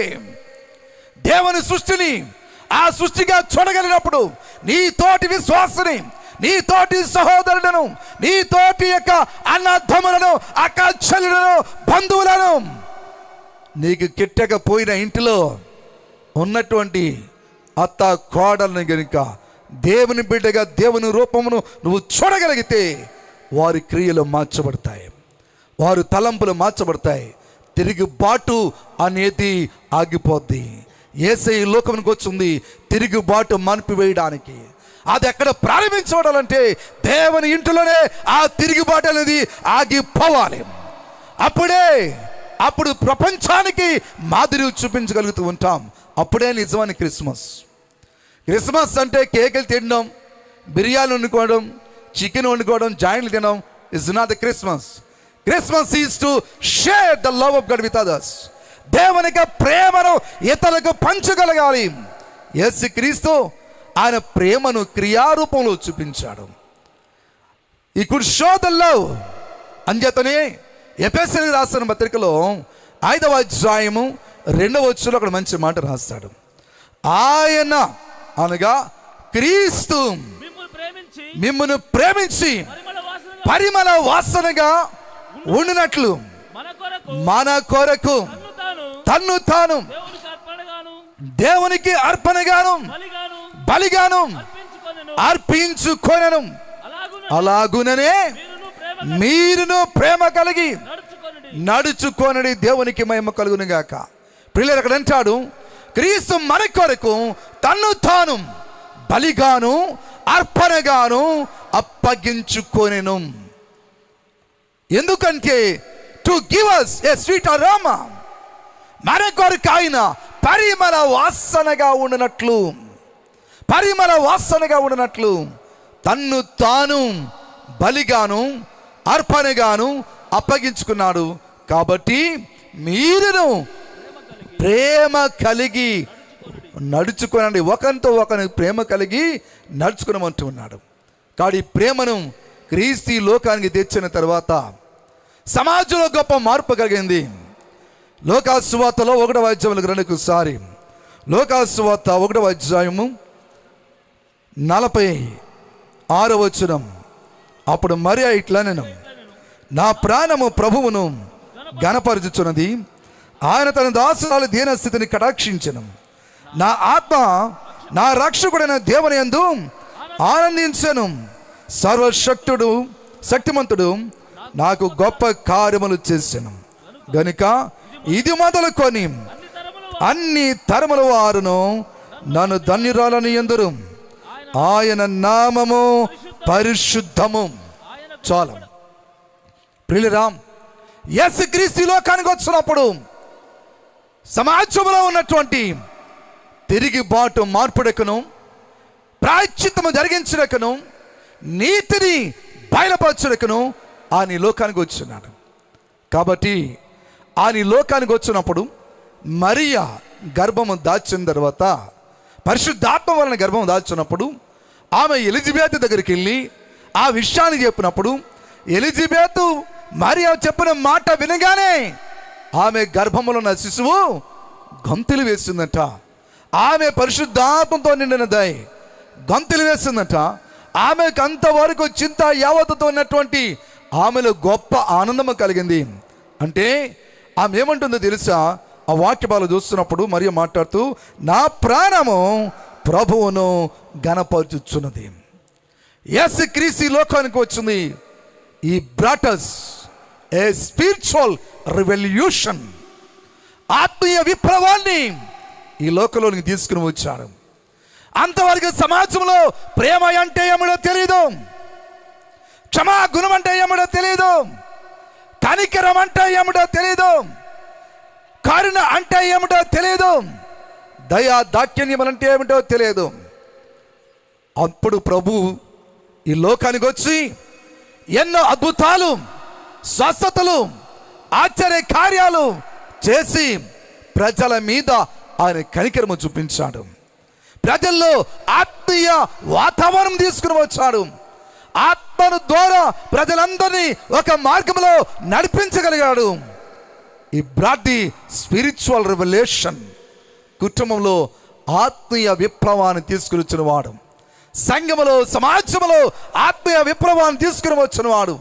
దేవుని సృష్టిని ఆ సృష్టిగా చూడగలిగినప్పుడు నీ తోటి విశ్వాసని, నీ తోటి సహోదరులను, నీ తోటి యొక్క అన్నదమ్ములను, అక్క చెల్లెలను, బంధువులను, నీకు కిట్టకపోయిన ఇంటిలో ఉన్నటువంటి అత్త కోడలను గనుక దేవుని బిడ్డగా దేవుని రూపమును నువ్వు చూడగలిగితే వారి క్రియలు మార్చబడతాయి, వారు తలంపులు మార్చబడతాయి, తిరుగుబాటు అనేది ఆగిపోద్ది. యేసయ్య ఈ లోకానికి వచ్చింది తిరుగుబాటు మాన్పివేయడానికి. అది ఎక్కడ ప్రారంభించబడాలంటే దేవుని ఇంటిలోనే ఆ తిరుగుబాటు అనేది ఆగిపోవాలి. అప్పుడు ప్రపంచానికి మాదిరి చూపించగలుగుతూ ఉంటాం. అప్పుడే నిజమైన క్రిస్మస్. క్రిస్మస్ అంటే కేకులు తినడం, బిర్యానీ వండుకోవడం, చికెన్ వండుకోవడం, జాయింట్లు తినడం is not the Christmas. Christmas is to share the love of God with others. దేవునికి ప్రేమను ఇతరులకు పంచగలగాలి. యేసుక్రీస్తు ఆయన ప్రేమను క్రియారూపంలో చూపించాడు. ఈ కుడ్ షో ద లవ్. అంచేతనే ఎఫెసీయులకు రాసిన పత్రికలో 5వ అధ్యాయము 2వ వచనంలో అక్కడ మంచి మాట రాస్తాడు. ఆయన అనగా క్రీస్తు మిమ్మును ప్రేమించి పరిమళ వాసనగా ఉండినట్లు మన కొరకు తన్ను తాను దేవునికి అర్పణగాను బలిగాను అర్పించుకొనెను. అలాగుననే మీరును ప్రేమ కలిగి నడుచుకొనడి, దేవునికి మహిమ కలుగును గాక. ప్రియులారా, అక్కడ అంటాడు క్రీస్తు మన కొరకు తన్ను తాను బలిగాను అర్పణగాను అప్పగించుకొనెను. ఎందుకంటే to give us a sweet aroma, మన కొరకు ఆయన పరిమళ వాసనగా ఉండినట్లు తన్ను తాను బలిగాను అర్పణగాను అప్పగించుకున్నాడు. కాబట్టి మీరును ప్రేమ కలిగి నడుచుకోనండి, ఒకరితో ఒకరిని ప్రేమ కలిగి నడుచుకునమంటూ ఉన్నాడు. కాబట్టి ఈ ప్రేమను క్రీస్తు లోకానికి తెచ్చిన తర్వాత సమాజంలో గొప్ప మార్పు కలిగింది. లోకాసు సువార్తలో 1వ అధ్యాయంలో రెండుసారి లోకాసు సువార్త 1వ అధ్యాయము 46వ వచనం. అప్పుడు మరియ ఇట్లా నేను నా ప్రాణము ప్రభువును ఘనపరచుచున్నది, ఆయన తన దాసురాలి దీనస్థితిని కటాక్షించెను. నా ఆత్మ నా రక్షకుడైన దేవుని యందు ఆనందించెను. శక్తిమంతుడు నాకు గొప్ప కార్యములు చేసెను గనుక ఇది మొదలుకొని అన్ని తరముల వారును నన్ను ధన్యురాలని ఎందురు. ఆయన నామము పరిశుద్ధము. చాలా ప్రియులారా, యేసుక్రీస్తు లోకానికి వచ్చినప్పుడు సమాజంలో ఉన్నటువంటి తిరిగిబాటు మార్పుడకును ప్రాయశ్చిత్తము జరిగించుటకును నీతిని బయలుపరచుటకును ఆయన లోకానికి వచ్చినాడు. కాబట్టి ఆయన లోకానికి వచ్చినప్పుడు మరియ గర్భము దాచిన తర్వాత, పరిశుద్ధాత్మ వలన గర్భం దాచినప్పుడు ఆమె ఎలిజబెత్ దగ్గరికి వెళ్ళి ఆ విషయాన్ని చెప్పినప్పుడు ఎలిజబెత్ మరియ చెప్పిన మాట వినగానే ఆమె గర్భములో ఉన్న శిశువు గంతులు వేసిందట. ఆమె పరిశుద్ధాత్మతో నిండినదై గంతులు వేసిందట. ఆమెకు అంతవరకు చింత యావత్తుతో ఉన్నటువంటి ఆమెలో గొప్ప ఆనందము కలిగింది. అంటే ఆమె ఏమంటుందో తెలుసా? ఆ వాక్యభాలు చూస్తున్నప్పుడు మరియ మాట్లాడుతూ నా ప్రాణము ప్రభువును ఘనపరచుచున్నది. యేసుక్రీస్తు లోకానికి వచ్చింది. ఈ brought us a spiritual revolution, ఆత్మీయ విప్లవాన్ని ఈ లోకంలోనికి తీసుకుని వచ్చాడు. అంతవరకు సమాజంలో ప్రేమ అంటే ఏమిటో తెలియదు, క్షమాగుణం అంటే ఏమిటో తెలియదు, కనికరం అంటే ఏమిటో తెలియదు, కరుణ అంటే ఏమిటో తెలియదు, దయా దాక్షిణ్యం అంటే ఏమిటో తెలియదు. అప్పుడు ప్రభు ఈ లోకానికి వచ్చి ఎన్నో అద్భుతాలు, స్వస్థతలు, ఆశ్చర్య కార్యాలు చేసి ప్రజల మీద ఆయన కనికరము చూపించాడు. ప్రజల్లో ఆత్మీయ వాతావరణం తీసుకుని వచ్చాడు. ఆత్మను ద్వారా ప్రజలందరినీ ఒక మార్గంలో నడిపించగలిగాడు. ఈ బ్రాట్ ది స్పిరిచువల్ రెవల్యూషన్. కుటుంబంలో ఆత్మీయ విప్లవాన్ని తీసుకుని వచ్చిన వాడు, సంఘములో సమాజంలో ఆత్మీయ విప్లవాన్ని తీసుకుని వచ్చిన వాడు.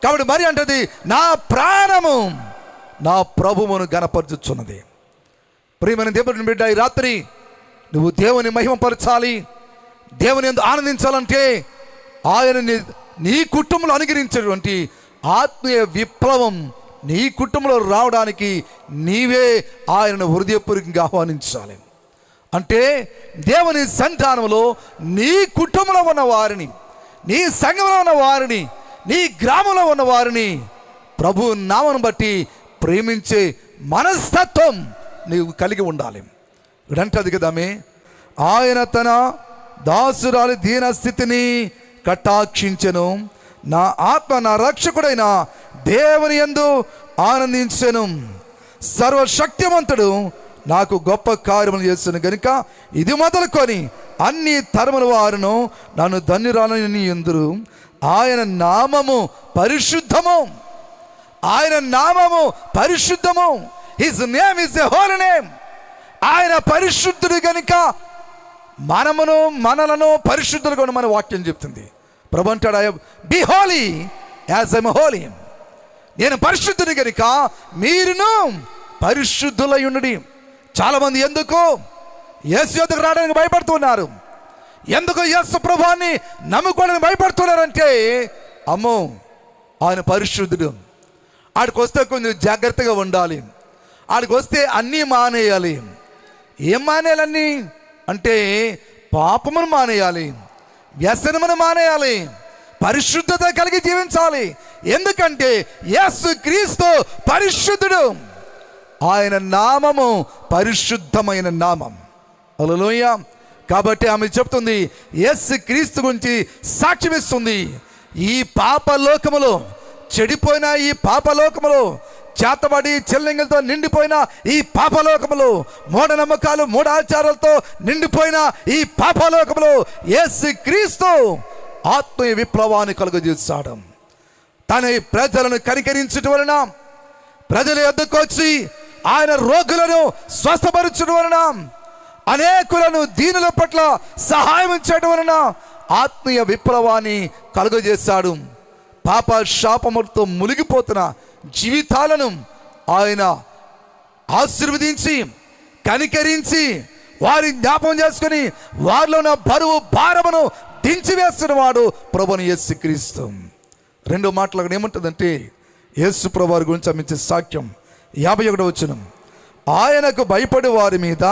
కాబట్టి మరి అంటది నా ప్రాణము నా ప్రభువును ఘనపరచుచున్నది. ప్రియమైన దేవుని బిడ్డ, ఈ రాత్రి నువ్వు దేవుని మహిమపరచాలి, దేవుని యందు ఆనందించాలంటే ఆయన నీ కుటుంబంలో అనుగ్రహించేటువంటి ఆత్మీయ విప్లవం నీ కుటుంబంలో రావడానికి నీవే ఆయనను హృదయపూర్వకంగా ఆహ్వానించాలి. అంటే దేవుని సంతానంలో నీ కుటుంబంలో ఉన్న వారిని, నీ సంఘంలో ఉన్న వారిని, నీ గ్రామంలో ఉన్న వారిని ప్రభు నామను బట్టి ప్రేమించే మనస్తత్వం నీవు కలిగి ఉండాలి. ఇడంటది కదామే, ఆయన తన దాసురాలి దీన స్థితిని కటాక్షించెను, నా ఆత్మ నా రక్షకుడైన దేవుని యందు ఆనందించెను. సర్వశక్తిమంతుడు నాకు గొప్ప కార్యములు చేస్తున్న గనుక ఇది మొదలుకొని అన్ని తరముల వారును నన్ను ధన్యురాలని ఎందురు. ఆయన నామము పరిశుద్ధము, ఆయన నామము పరిశుద్ధము. His name is a holy name. ఆయన పరిశుద్ధుడు గనుక మనలను పరిశుద్ధులుగా మన వాక్యం చెప్తుంది. ప్రభు అంటాడు, be holy as I'm holy. నేను పరిశుద్ధుని కనుక మీరును పరిశుద్ధులై ఉండండి. చాలామంది ఎందుకు యేసు యొద్దకు రావడానికి భయపడుతున్నారు, ఎందుకు యేసు ప్రభువాన్ని నమ్ముకోవడానికి భయపడుతున్నారంటే, అమ్మో ఆయన పరిశుద్ధుడు, ఆడికి వస్తే కొంచెం జాగ్రత్తగా ఉండాలి, ఆడికి వస్తే అన్నీ మానేయాలి. ఏం మానేయాలన్నీ అంటే పాపమును మానేయాలి, వ్యసనమును మానేయాలి, పరిశుద్ధత కలిగి జీవించాలి. ఎందుకంటే యేసు క్రీస్తు పరిశుద్ధుడు, ఆయన నామము పరిశుద్ధమైన నామం. హల్లెలూయా. కాబట్టి ఆమె చెప్తుంది, యేసు క్రీస్తు గురించి సాక్ష్యం ఇస్తుంది. ఈ పాపలోకములో, చెడిపోయిన ఈ పాపలోకములో, చేతబడి చెల్లింగులతో నిండిపోయిన ఈ పాపలోకములో, మూఢనమ్మకాలు మూఢాచారాలతో నిండిపోయిన ఈ పాపలోకములో యేసు క్రీస్తు ఆత్మీయ విప్లవాన్ని కలుగజేస్తాడు. తన ప్రజలను కనికరించడం వలన, ప్రజల యొద్దకు వచ్చి ఆయన రోగులను స్వస్థపరచడం వలన, అనేకులను దీనుల పట్ల సహాయం చేయడం వలన ఆత్మీయ విప్లవాన్ని కలుగజేశాడు. పాప శాపములతో మునిగిపోతున్న జీవితాలను ఆయన ఆశీర్వదించి కనికరించి వారి జ్ఞాపకం చేసుకుని వారిలో ఉన్న బరువు భారమును దించివేస్తున్న వాడు ప్రభుని యేసు క్రీస్తు. రెండో మాటలు అక్కడ ఏముంటుందంటే, యేసు ప్రభు వారి గురించి అమ్మించే సాక్ష్యం 51వ వచనం, ఆయనకు భయపడే వారి మీద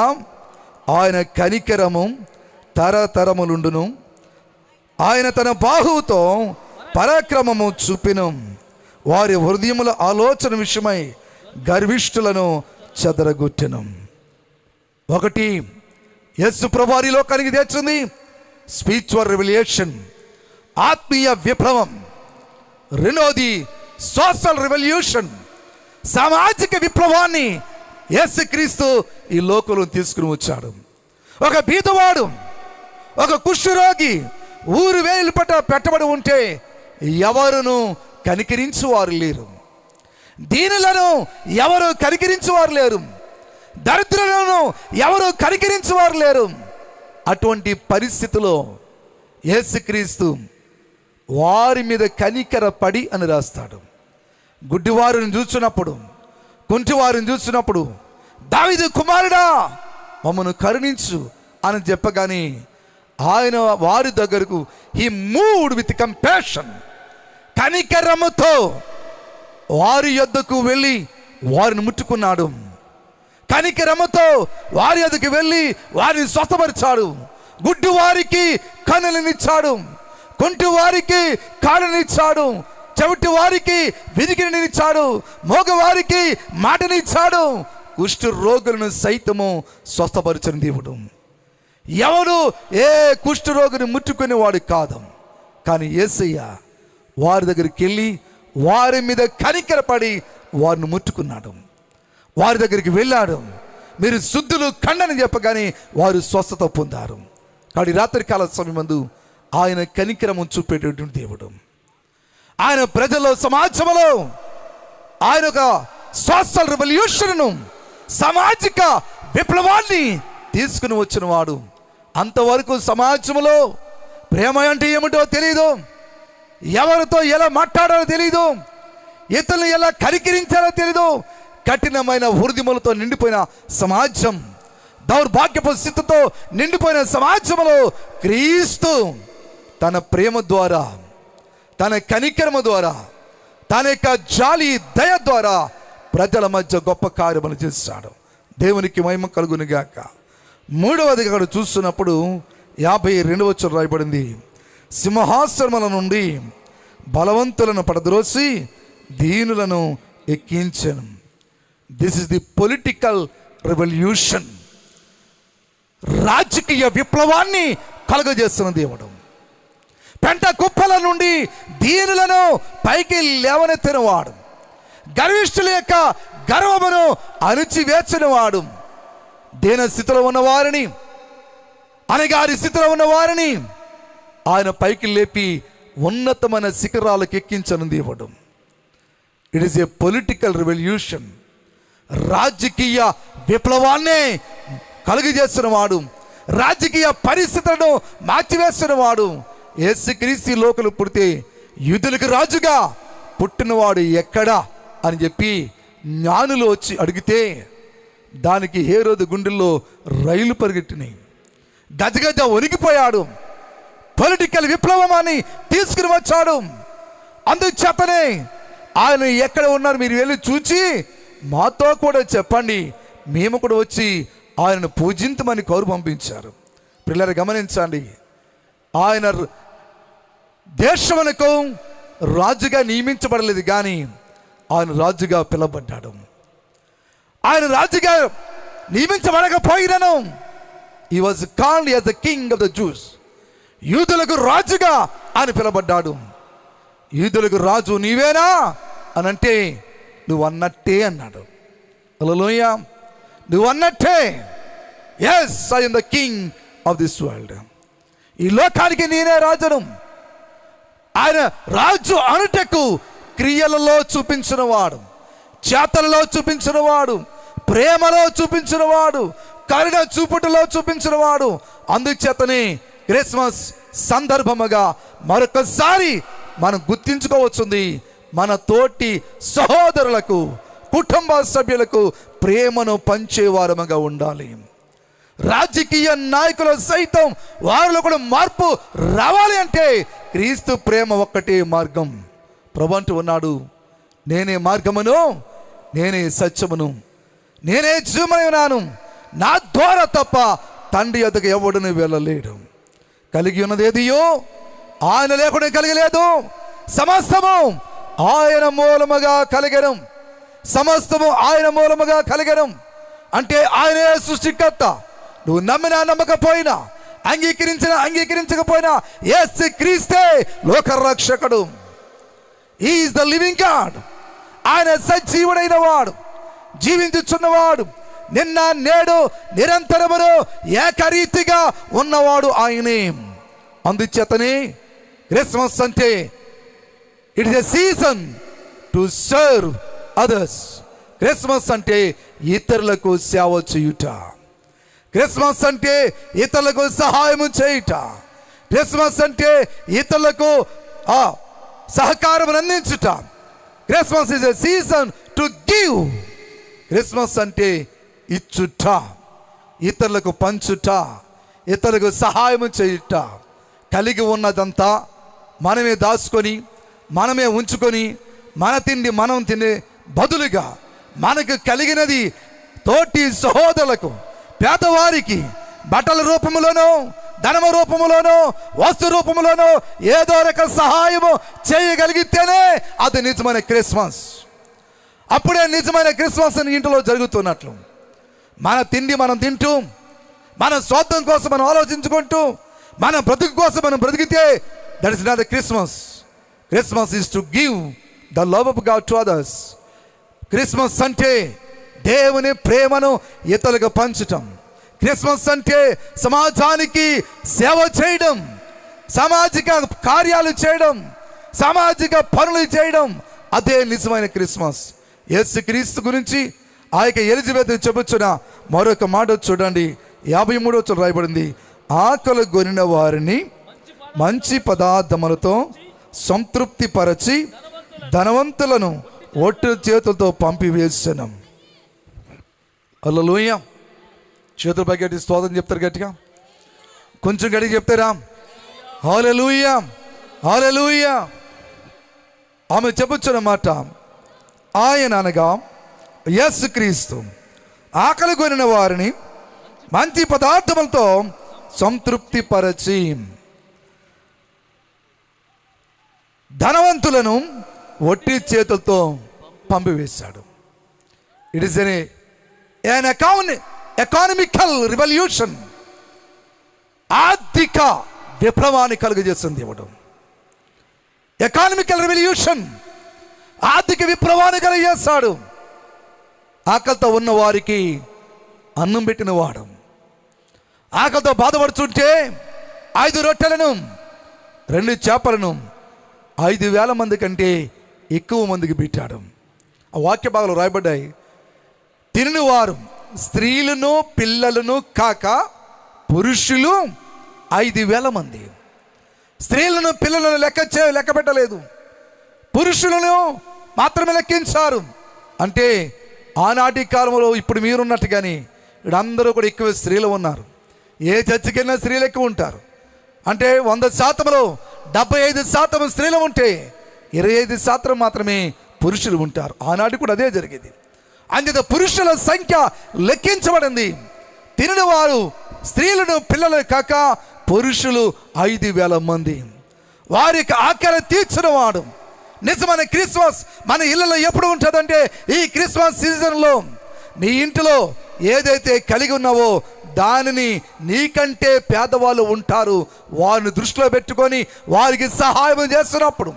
ఆయన కనికరము తరతరములుండును, ఆయన తన బాహువుతో పరాక్రమము చూపిను, వారి హృదయముల ఆలోచన విషయమై గర్విష్ఠులను చెదరగొట్టెను. ఒకటి, యేసు ప్రభు వారి లోకానికి తెచ్చింది స్పిరిచువల్ రెవల్యూషన్, ఆత్మీయ విప్లవం. రెండోది సోషల్ రెవల్యూషన్, సామాజిక విప్లవాన్ని యేసుక్రీస్తు ఈ లోకంలో తీసుకుని వచ్చాడు. ఒక బీదవాడు, ఒక కుష్ఠరోగి ఊరు వేలు పట్ట పెట్టబడి ఉంటే ఎవరును కనికరించువారు లేరు, దీనులను ఎవరు కనికరించువారు లేరు, దరిద్రులను ఎవరు కనికరించువారు లేరు. అటువంటి పరిస్థితిలో యేసుక్రీస్తు వారి మీద కనికర పడి అని రాస్తాడు. గుడ్డివారిని చూస్తున్నప్పుడు, కుంటివారిని చూస్తున్నప్పుడు, దావీదు కుమారుడా మమ్మను కరుణించు అని చెప్పగానే ఆయన వారి దగ్గరకు హీ మూవ్డ్ విత్ కంపాషన్, కనికరముతో వారి యొద్దకు వెళ్ళి వారిని ముట్టుకున్నాడు. కనికరముతో వారి యొద్దకు వెళ్ళి వారిని స్వస్థపరిచాడు. గుడ్డి వారికి కన్నులనిచ్చాడు, కుంటి వారికి కాళ్ళనిచ్చాడు, చెవిటి వారికి వినికిడినిచ్చాడు, మోగవారికి మాటనిచ్చాడు, కుష్ఠ రోగులను సైతము స్వస్థపరిచిన దేవుడు. ఎవరు ఏ కుష్ఠ రోగిని ముట్టుకునేవాడు కాదు, కానీ యేసయ్య వారి దగ్గరికి వెళ్ళి వారి మీద కనికరపడి వారిని ముట్టుకున్నాడు, వారి దగ్గరికి వెళ్ళాడు. మీరు శుద్ధులు కండని చెప్పగానే వారు స్వస్థత పొందారు. కాబట్టి రాత్రికాల సమయమందు ఆయన కనికరము చూపేటటువంటి దేవుడు. ఆయన ప్రజల్లో సమాజంలో ఆయన ఒక సోషల్ రెవల్యూషన్ను, సామాజిక విప్లవాన్ని తీసుకుని వచ్చిన వాడు. అంతవరకు సమాజంలో ప్రేమ అంటే ఏమిటో తెలియదు, ఎవరితో ఎలా మాట్లాడాలో తెలియదు, ఇతరులను ఎలా కనికరించాలో తెలియదు. కఠినమైన హృదయములతో నిండిపోయిన సమాజం, దౌర్భాగ్యపు స్థితితో నిండిపోయిన సమాజంలో క్రీస్తు తన ప్రేమ ద్వారా, తన కనికరము ద్వారా, తన యొక్క జాలి దయ ద్వారా ప్రజల మధ్య గొప్ప కార్యములు చేశాడు. దేవునికి మహిమ కలుగునుగాక. మూడవది అక్కడ చూస్తున్నప్పుడు 52వ వచనం రాయబడింది, సింహాసనముల నుండి బలవంతులను పడద్రోసి దీనులను ఎక్కించెను. This is the political revolution. రాజకీయ విప్లవాన్ని కలుగజేస్తున్న దేవుడు. పెంట కుప్పల నుండి దీనులను పైకి లేవనెత్తినవాడు, గర్విష్ఠుల యొక్క గర్వమును అణిచివేర్చినవాడు, దీన స్థితిలో ఉన్న వారిని, అనగారి స్థితిలో ఉన్న వారిని ఆయన పైకి లేపి ఉన్నతమైన శిఖరాలకు ఎక్కించను దేవుడు. It is a political revolution. రాజకీయ విప్లవాన్నే కలుగజేస్తున్న వాడు, రాజకీయ పరిస్థితులను మార్చివేస్తున్న వాడు. యేసుక్రీస్తు లోకలు పుడితే యూదులకు రాజుగా పుట్టినవాడు ఎక్కడా అని చెప్పి జ్ఞానులు వచ్చి అడిగితే దానికి హేరోదు గుండెల్లో రైలు పరిగెట్టినాయి. గజగజ వణికిపోయాడు. పొలిటికల్ విప్లవాన్ని తీసుకుని వచ్చాడు. అందుచేతనే ఆయన ఎక్కడ ఉన్నారు మీరు వెళ్ళి చూచి మాతో కూడా చెప్పండి, మేము కూడా వచ్చి ఆయనను పూజించమని కౌరు పంపించారు. పిల్లలు గమనించండి, ఆయన దేశమునకు రాజుగా నియమించబడలేదు, కానీ ఆయన రాజుగా పిలవబడ్డాడు. ఆయన రాజుగా నియమించబడకపోయినను he was called as the king of the Jews. యూదులకు రాజుగా అని పిలవబడ్డాడు. యూదులకు రాజు నీవేనా అని అంటే నువ్వు అన్నట్టే అన్నాడు. హల్లెలూయా, నువ్వు అన్నట్టే. Yes, I am the king of this world. ఈ లోకానికి నేనే రాజును. ఆయన రాజు అనుటకు క్రియలలో చూపించినవాడు, చేతలలో చూపించినవాడు, ప్రేమలో చూపించినవాడు, కరుణ చూపుటలో చూపించినవాడు. అందుచేతనే క్రిస్మస్ సందర్భముగా మరొకసారి మనం గుర్తించుకోవచ్చుంది, మన తోటి సహోదరులకు, కుటుంబ సభ్యులకు ప్రేమను పంచేవారముగా ఉండాలి. రాజకీయ నాయకులు సైతం వారిలో కూడా మార్పు రావాలి అంటే క్రీస్తు ప్రేమ ఒక్కటే మార్గం. ప్రభు అంటూ ఉన్నాడు, నేనే మార్గమును, నేనే సత్యమును, నేనే జీవమును, నా ద్వారా తప్ప తండ్రి యొద్దకు ఎవడును వెళ్ళలేడు. కలిగి ఉన్నది ఏదియో ఆయన లేకుండా కలిగలేదు. సమస్తము ఆయన మూలముగా కలిగడం, సమస్తము ఆయన మూలముగా కలిగడం అంటే ఆయనే సృష్టికర్త. నువ్వు నమ్మినా నమ్మకపోయినా, అంగీకరించినా అంగీకరించకపోయినా యేసు క్రీస్తే లోక రక్షకుడు. He is the living God. ఆయన సజీవుడైన వాడు, జీవించుచున్నవాడు, నిన్న నేడు నిరంతరమును ఏకరీతిగా ఉన్నవాడు ఆయనే. అందుచేతనే క్రిస్మస్ అంటే it is a season to serve others. Christmas అంటే ఇతరులకు సేవ చేయుట, క్రిస్మస్ అంటే ఇతరులకు సహాయం చేయుట, క్రిస్మస్ అంటే ఇతరులకు సహకారం అందించుట. Christmas is a season to give. Christmas అంటే ఇచ్చుట, ఇతరులకు పంచుట, ఇతరులకు సహాయం చేయుట. కలిగి ఉన్నదంతా మనమే దాచుకొని, మనమే ఉంచుకొని, మన తిండి మనం తినే బదులుగా మనకు కలిగినది తోటి సహోదరులకు, పేదవారికి బట్టల రూపంలోనో, ధనమ రూపంలోనో, వస్తు రూపంలోనో ఏదో రక సహాయము చేయగలిగితేనే అది నిజమైన క్రిస్మస్. అప్పుడే నిజమైన క్రిస్మస్ ఇంటిలో జరుగుతున్నట్లు. మన తిండి మనం తింటూ, మన స్వార్థం కోసం మనం ఆలోచించుకుంటూ, మన బ్రతుకు కోసం మనం బ్రతికితే that is not the Christmas. Christmas is to give the love of God to others. Christmas అంటే దేవుని ప్రేమను ఇతరులకు పంచటం. క్రిస్మస్ అంటే సమాజానికి సేవ చేయడం, సామాజిక కార్యాలు చేయడం, సామాజిక పనులు చేయడం. అదే నిజమైన క్రిస్మస్. యేసు క్రీస్తు గురించి ఆ యొక్క ఎలిజబెత్ చెబుతున్న మరొక మాట చూడండి, 53వ రాయబడింది, ఆకలి గొనిన వారిని మంచి పదార్థములతో సంతృప్తి పరచి ధనవంతులను ఒట్టు చేతులతో పంపివేసను. హల్లెలూయా. చేతులు పైకెట్టి స్తోత్రం చెప్తారు గట్టిగా, కొంచెం గట్టిగా చెప్తారా? హల్లెలూయా, హల్లెలూయా. ఆమె చెప్పుచున్నమాట, ఆయన అనగా యేసుక్రీస్తు ఆకలి కొనిన వారిని మంచి పదార్థములతో సంతృప్తి పరచి ధనవంతులను ఒట్టి చేతులతో పంపివేశాడు. It is an economical revolution. ఆర్థిక విప్లవాన్ని కలుగజేస్తుంది దేవుడు. ఎకానమికల్ రెవల్యూషన్, ఆర్థిక విప్లవాన్ని కలిగజేస్తాడు. ఆకలితో ఉన్న వారికి అన్నం పెట్టిన వాడు, ఆకలితో బాధపడుతుంటే 5 రొట్టెలను 2 చేపలను 5,000 మంది కంటే ఎక్కువ మందికి పెట్టాడు. ఆ వాక్య భాగాలు రాయబడ్డాయి, తిని వారు స్త్రీలను పిల్లలను కాక పురుషులు 5,000 మంది. స్త్రీలను పిల్లలను లెక్క పెట్టలేదు, పురుషులను మాత్రమే లెక్కించారు. అంటే ఆనాటి కాలంలో ఇప్పుడు మీరున్నట్టుగానే ఇక్కడ అందరూ కూడా ఎక్కువ స్త్రీలు ఉన్నారు. ఏ చర్చికి వెళ్ళినా స్త్రీలు ఎక్కువ ఉంటారు. అంటే 100%లో 75% స్త్రీలు ఉంటే 25% మాత్రమే పురుషులు ఉంటారు. ఆనాటి కూడా అదే జరిగేది. అంచేత పురుషుల సంఖ్య లెక్కించబడింది. తినని వారు స్త్రీలను పిల్లలు కాక పురుషులు 5,000 మంది. వారికి ఆకలి తీర్చిన వాడు. నిజమైన క్రిస్మస్ మన ఇళ్ళలో ఎప్పుడు ఉంటుందంటే ఈ క్రిస్మస్ సీజన్లో నీ ఇంటిలో ఏదైతే కలిగి ఉన్నావో దానిని నీకంటే పేదవాళ్ళు ఉంటారు, వారిని దృష్టిలో పెట్టుకొని వారికి సహాయం చేస్తున్నప్పుడు,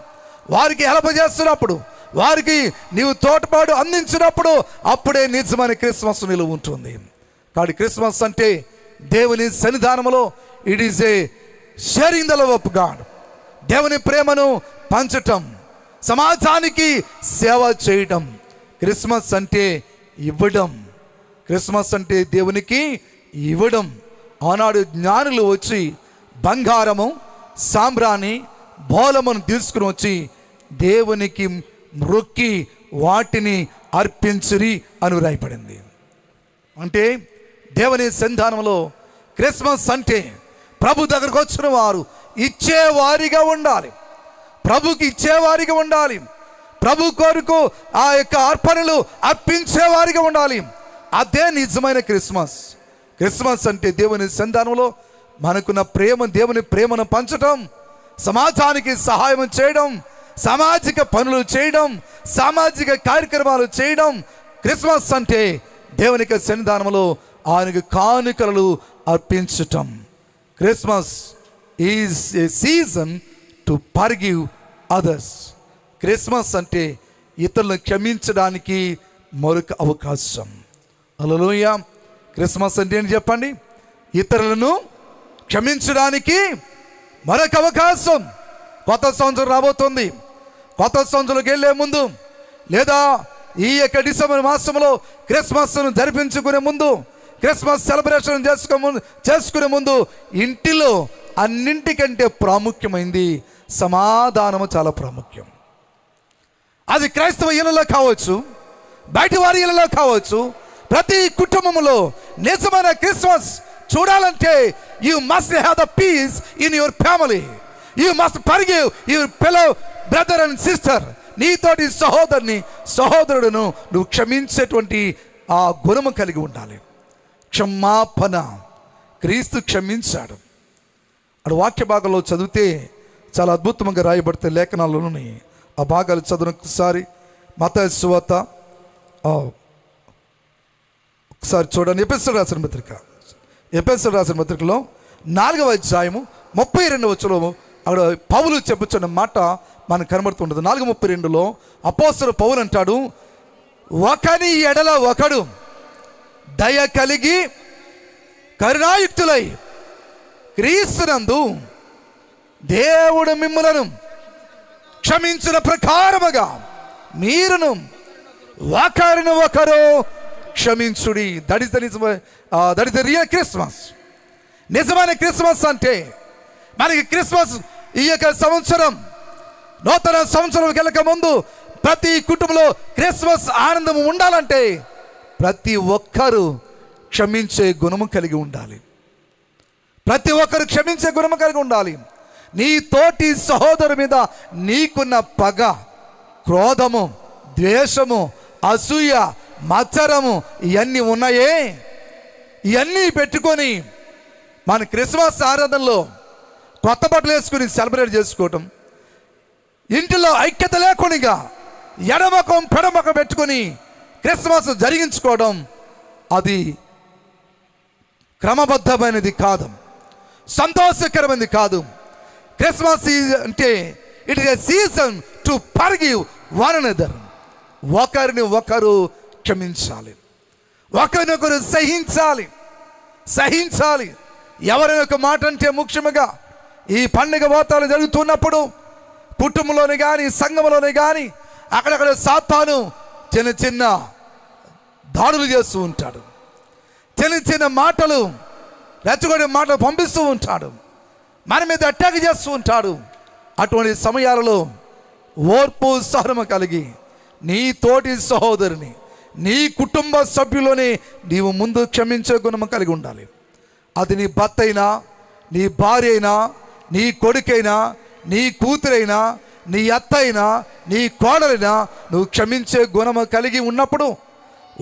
వారికి హెల్ప్ చేస్తున్నప్పుడు, వారికి నీవు తోడ్పాటు అందించినప్పుడు అప్పుడే నిజమైన క్రిస్మస్ నిలువ ఉంటుంది. కాబట్టి క్రిస్మస్ అంటే దేవుని సన్నిధానంలో it is a sharing the love of God. దేవుని ప్రేమను పంచటం, సమాజానికి సేవ చేయడం. క్రిస్మస్ అంటే ఇవ్వడం. క్రిస్మస్ అంటే దేవునికి ఇవ్వడం. ఆనాడు జ్ఞానులు వచ్చి బంగారము సాంబ్రాణి బోలమును తీసుకుని వచ్చి దేవునికి మ్రొక్కి వాటిని అర్పించిరి అని రాయబడింది. అంటే దేవుని సన్నిధానంలో క్రిస్మస్ అంటే ప్రభు దగ్గరకు వచ్చిన వారు ఇచ్చేవారిగా ఉండాలి, ప్రభుకి ఇచ్చేవారిగా ఉండాలి, ప్రభు కొరకు ఆ యొక్క అర్పణలు అర్పించేవారిగా ఉండాలి. అదే నిజమైన క్రిస్మస్. క్రిస్మస్ అంటే దేవుని సన్నిధానంలో మనకున్న ప్రేమ, దేవుని ప్రేమను పంచడం, సమాజానికి సహాయం చేయడం, సామాజిక పనులు చేయడం, సామాజిక కార్యక్రమాలు చేయడం. క్రిస్మస్ అంటే దేవునికి సన్నిధానంలో ఆయనకు కానుకలు అర్పించటం. Christmas is a season to forgive others. Christmas అంటే ఇతరులను క్షమించడానికి మరొక అవకాశం. హల్లెలూయా. క్రిస్మస్ అంటే ఏంటి చెప్పండి? ఇతరులను క్షమించడానికి మరొక అవకాశం. కొత్త సంవత్సరం రాబోతుంది. కొత్త సంవత్సరంకి వెళ్ళే ముందు లేదా ఈ యొక్క డిసెంబర్ మాసంలో క్రిస్మస్ను జరిపించుకునే ముందు, క్రిస్మస్ సెలబ్రేషన్ చేసుకునే ముందు ఇంటిలో అన్నింటికంటే ప్రాముఖ్యమైంది సమాధానము. చాలా ప్రాముఖ్యం. అది క్రైస్తవ ఇళ్ళలో కావచ్చు, బయటి వారి ఇళ్ళలో కావచ్చు, ప్రతి కుటుంబంలో నిజమైన క్రిస్మస్ చూడాలంటే you must have the peace in your family. You must forgive your fellow brother and sister. నీతోటి సహోదరుడును నువ్వు క్షమించేటువంటి ఆ గుణము కలిగి ఉండాలి. క్షమాపణ. క్రీస్తు క్షమించాడు. అటు వాక్య భాగంలో చదివితే చాలా అద్భుతంగా రాయబడితే లేఖనాల్లోని ఆ భాగాలు చదువునొకసారి. మత్తయి సువార్త ఒకసారి చూడండి. ఎఫెసీయులకు రాసిన పత్రికలో 4వ అధ్యాయము 32వ వచనంలో అక్కడ పౌలు చెప్పుచున్న మాట మనకు కనబడుతుంటుంది. 4:32లో అపోస్తలుడు పౌలు అంటాడు, ఒకని ఎడల ఒకడు దయ కలిగి కరుణాయుక్తులై క్రీస్తునందు దేవుడు మిమ్ములను క్షమించిన ప్రకారముగా మీరును ఒకరిని ఒకరు క్షమించుడి. That is the real Christmas. నిజమైన క్రిస్మస్ అంటే మనకి క్రిస్మస్ ఈ యొక్క సంవత్సరం, నూతన సంవత్సరం వెళ్ళక ముందు ప్రతి కుటుంబంలో క్రిస్మస్ ఆనందం ఉండాలంటే ప్రతి ఒక్కరూ క్షమించే గుణము కలిగి ఉండాలి. ప్రతి ఒక్కరు క్షమించే గుణము కలిగి ఉండాలి. నీ తోటి సహోదరు మీద నీకున్న పగ, క్రోధము, ద్వేషము, అసూయ, మత్సరము ఇవన్నీ ఉన్నాయే, ఇవన్నీ పెట్టుకొని మన క్రిస్మస్ ఆరాధనలో కొత్త బట్టలు వేసుకుని సెలబ్రేట్ చేసుకోవటం, ఇంటిలో ఐక్యత లేకుండా ఎడమకం పెడమకం పెట్టుకొని క్రిస్మస్ జరిగించుకోవడం, అది క్రమబద్ధమైనది కాదు, సంతోషకరమైనది కాదు. క్రిస్మస్ అంటే it is a season to forgive one another. ఒకరిని ఒకరు క్షమించాలి, ఒకరినొకరు సహించాలి. ఎవరైనా ఒక మాట అంటే ముఖ్యంగా ఈ పండుగ వాతావరణం జరుగుతున్నప్పుడు కుటుంబంలోనే కానీ సంఘంలోనే కానీ అక్కడక్కడ సాతాను చిన్న చిన్న దాడులు చేస్తూ ఉంటాడు, చిన్న చిన్న మాటలు, రెచ్చగొడే మాటలు పంపిస్తూ ఉంటాడు, మన మీద అటాక్ చేస్తూ ఉంటాడు. అటువంటి సమయాలలో ఓర్పు సహనము కలిగి నీ తోటి సహోదరుని, నీ కుటుంబ సభ్యులని నీవు ముందు క్షమించే గుణము కలిగి ఉండాలి. అది నీ భర్త అయినా, నీ భార్య అయినా, నీ కొడుకైనా, నీ కూతురైనా, నీ అత్త అయినా, నీ కోడలైనా, నువ్వు క్షమించే గుణము కలిగి ఉన్నప్పుడు,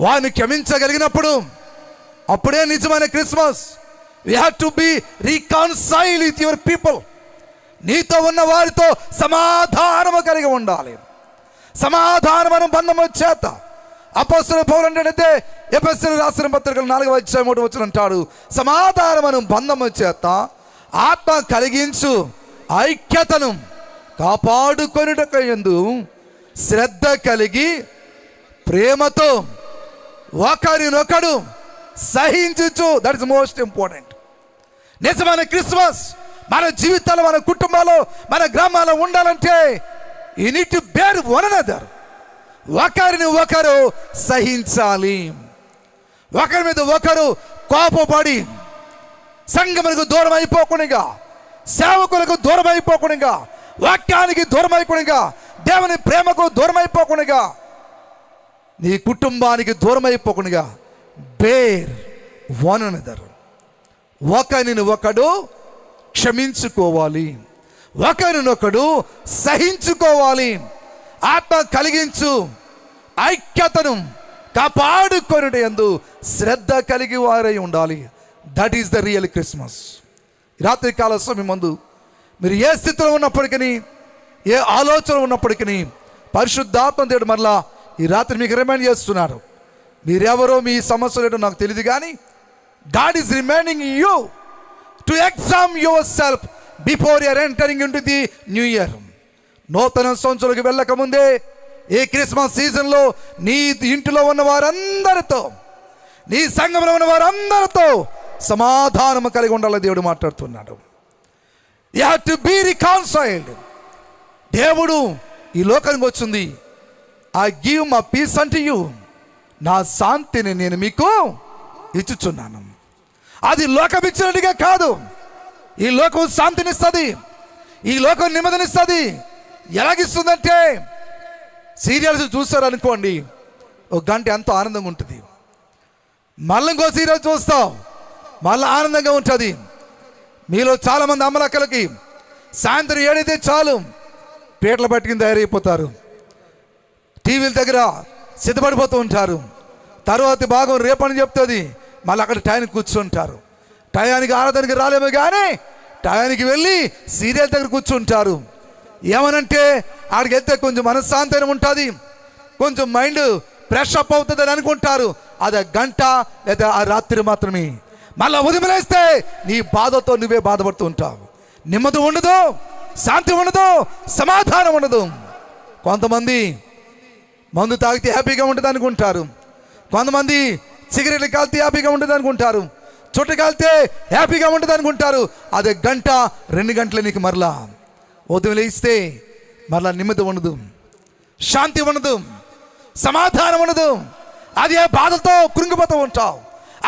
వారిని క్షమించగలిగినప్పుడు అప్పుడే నిజమైన Christmas. You have to be reconcile with your people. నీతో ఉన్న వారితో సమాధానము కలిగి ఉండాలి. సమాధానమైన బంధము చేత అపోస్తలుడు పౌలు అంటే ఎఫెసీయులకు రాసిన పత్రికలు 4:3 అంటాడు, సమాధానమైన బంధము చేత ఆత్మ కలిగించు ఐక్యతను కాపాడుకొనుటయందు శ్రద్ధ కలిగి ప్రేమతో ఒకరినొకడు సహించుచు. That is most important. నిజమైన క్రిస్మస్ మన జీవితాలు, మన కుటుంబాలు, మన గ్రామాల్లో ఉండాలంటే you need to bear one another. ఒకరిని ఒకరు సహించాలి. ఒకరి మీద ఒకరు కోపపడి సంఘములకు దూరం అయిపోకుండా, సేవకులకు దూరం అయిపోకుండా, వాక్యానికి దూరం అయిపోకుండా, దేవుని ప్రేమకు దూరం అయిపోకుండా, నీ కుటుంబానికి దూరం అయిపోకుండా బేర్ వన్ అనదర్. ఒకరిని ఒకడు క్షమించుకోవాలి, ఒకరినొకడు సహించుకోవాలి. ఆత్మ కలిగించు ఐక్యతను కాపాడుకొనుటయందు శ్రద్ధ కలిగి వారై ఉండాలి. That is the real Christmas. రాత్రికాల సమయం ముందు మీరు ఏ స్థితిలో ఉన్నప్పటికీ, ఏ ఆలోచన ఉన్నప్పటికీ పరిశుద్ధాత్మ దేవుడు మరలా ఈ రాత్రి మీకు రిమైండ్ చేస్తున్నారు. మీరెవరో, మీ సమస్యలు ఏంటో నాకు తెలియదు, కానీ God is reminding you to exam yourself before you're entering into the new year. నూతన సంవత్సరానికి వెళ్ళక ముందే ఈ క్రిస్మస్ సీజన్లో నీ ఇంటిలో ఉన్న వారందరితో, నీ సంఘంలో ఉన్న వారందరితో సమాధానం కలిగి ఉండాలని దేవుడు మాట్లాడుతున్నాడు. You have to be reconciled. దేవుడు ఈ లోకానికి వచ్చింది, I give my peace unto you, నా శాంతిని నేను మీకు ఇచ్చుచున్నాను. అది లోకం ఇచ్చినట్టుగా కాదు. ఈ లోకం శాంతినిస్తుంది, ఈ లోకం నెమ్మదినిస్తుంది. ఎలాగిస్తుందంటే, సీరియల్స్ చూస్తారు అనుకోండి, ఒక గంట ఎంతో ఆనందంగా ఉంటుంది, మళ్ళీ ఇంకో సీరియల్ చూస్తాం, మళ్ళీ ఆనందంగా ఉంటుంది. మీలో చాలామంది అమ్మలక్కలకి సాయంత్రం 7 అయితే చాలు పీటలు పట్టుకుని తయారైపోతారు, టీవీల దగ్గర సిద్ధపడిపోతూ ఉంటారు. తర్వాత భాగం రేపని చెప్తుంది, మళ్ళీ అక్కడ టైంకి కూర్చుంటారు. టయానికి ఆరాధనకి రాలేమో కానీ టయానికి వెళ్ళి సీరియల్ దగ్గర కూర్చుంటారు. ఏమనంటే ఆడికి వెళ్తే కొంచెం మనశ్శాంతి ఉంటుంది, కొంచెం మైండ్ ఫ్రెష్ అప్ అవుతుంది అని అనుకుంటారు. అది గంట లేదా ఆ రాత్రి మాత్రమే. మళ్ళీ ఉదయమేస్తే నీ బాధతో నువ్వే బాధపడుతూ ఉంటావు. నెమ్మది ఉండదు, శాంతి ఉండదు, సమాధానం ఉండదు. కొంతమంది మందు తాగితే హ్యాపీగా ఉంటుంది అనుకుంటారు, కొంతమంది సిగరెట్లు కాలితే హ్యాపీగా ఉంటుంది అనుకుంటారు, చుట్ట కాలితే హ్యాపీగా ఉంటుంది అనుకుంటారు. అదే గంట 2 గంటలు నీకు మరలా ఉదయం లేస్తే మరలా నెమ్మది ఉండదు, శాంతి ఉండదు, సమాధానం ఉండదు. అదే బాధతో కృంగిపోతూ ఉంటావు,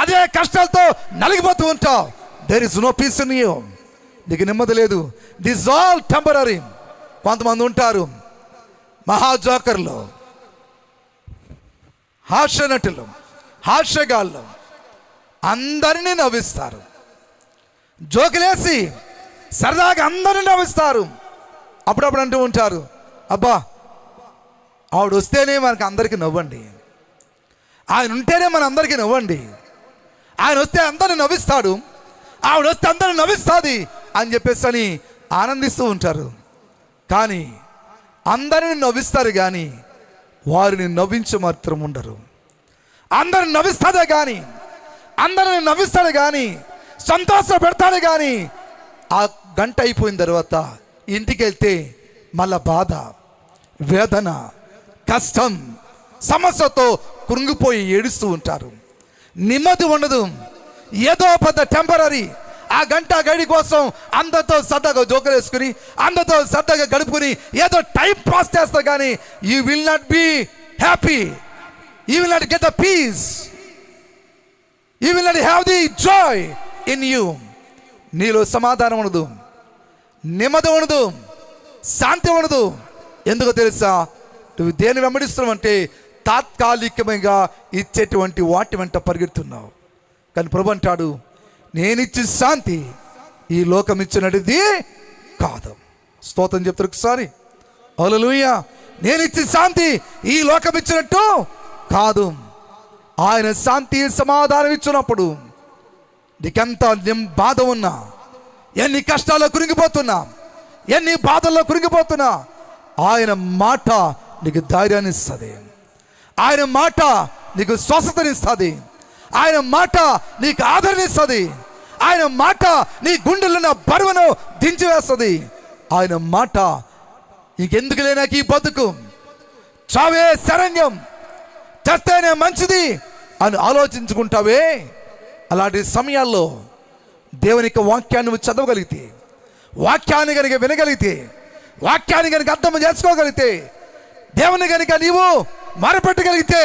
అదే కష్టాలతో నలిగిపోతూ ఉంటావు. There is no peace in you. నీకు నెమ్మది లేదు. This all temporary. కొంతమంది ఉంటారు మహాజోకర్లు, హాస్య నటులు, హాస్యగాళ్ళు, అందరినీ నవ్విస్తారు. జోకులేసి సరదాగా అందరినీ నవ్విస్తారు. అప్పుడప్పుడు అంటూ ఉంటారు, అబ్బా ఆవిడ వస్తేనే మనకు అందరికీ నవ్వండి, ఆయన ఉంటేనే మన అందరికీ నవ్వండి, ఆయన వస్తే అందరిని నవ్విస్తాడు, ఆవిడ వస్తే అందరిని నవ్విస్తుంది అని చెప్పేసి అని ఆనందిస్తూ ఉంటారు. కానీ అందరిని నవ్విస్తారు కానీ వారిని నవ్వించి మాత్రం ఉండరు. అందరిని నవ్విస్తాడే కానీ, అందరిని నవ్విస్తాడు కానీ, సంతోష పెడతాడు కానీ ఆ గంట అయిపోయిన తర్వాత ఇంటికి వెళ్తే మళ్ళా బాధ, వేదన, కష్టం, సమస్యతో కృంగిపోయి ఏడుస్తూ ఉంటారు. నెమ్మది ఉండదు. ఏదో పెద్ద టెంపరీ ఆ గంట గడి కోసం అందరితో సరదాగా జోకులు వేసుకుని, అందరితో సరదాగా గడుపుకుని ఏదో టైం పాస్ చేస్తారు కానీ you will not be happy, you will not get the peace, you will not have the joy in you. నీలో సమాధానం ఉండదు, నెమ్మది ఉండదు, శాంతి ఉండదు. ఎందుకో తెలుసా? నువ్వు దేని వెంబడిస్తున్నావు అంటే తాత్కాలికంగా ఇచ్చేటువంటి వాటి వెంట పరిగెడుతున్నావు. కానీ ప్రభు అంటాడు, నేనిచ్చి శాంతి ఈ లోకం ఇచ్చినది కాదు. స్తోత్రం చెప్తారు ఒకసారి, హల్లెలూయా. నేనిచ్చి శాంతి ఈ లోకం ఇచ్చినట్టు కాదు. ఆయన శాంతి సమాధానం ఇచ్చినప్పుడు నీకెంత బాధ ఉన్నా, ఎన్ని కష్టాల్లో కురింగిపోతున్నా, ఎన్ని బాధల్లో కురింగిపోతున్నా, ఆయన మాట నీకు ధైర్యాన్ని ఇస్తుంది, ఆయన మాట నీకు స్వస్థతనిస్తుంది, ఆయన మాట నీకు ఆదరణ ఇస్తుంది, ఆయన మాట నీ గుండెల్లో ఉన్న బరువును దించివేస్తుంది. ఆయన మాట నీకెందుకు లేనాక ఈ బతుకు, చావే శరణ్యం, చేస్తేనే మంచిది అని ఆలోచించుకుంటావే. అలాంటి సమయాల్లో దేవునికి వాక్యాన్ని నువ్వు చదవగలిగితే, వాక్యాన్ని కనుక వినగలిగితే, వాక్యాన్ని కనుక అర్థం చేసుకోగలిగితే, దేవుని కనుక నీవు మరపెట్టగలిగితే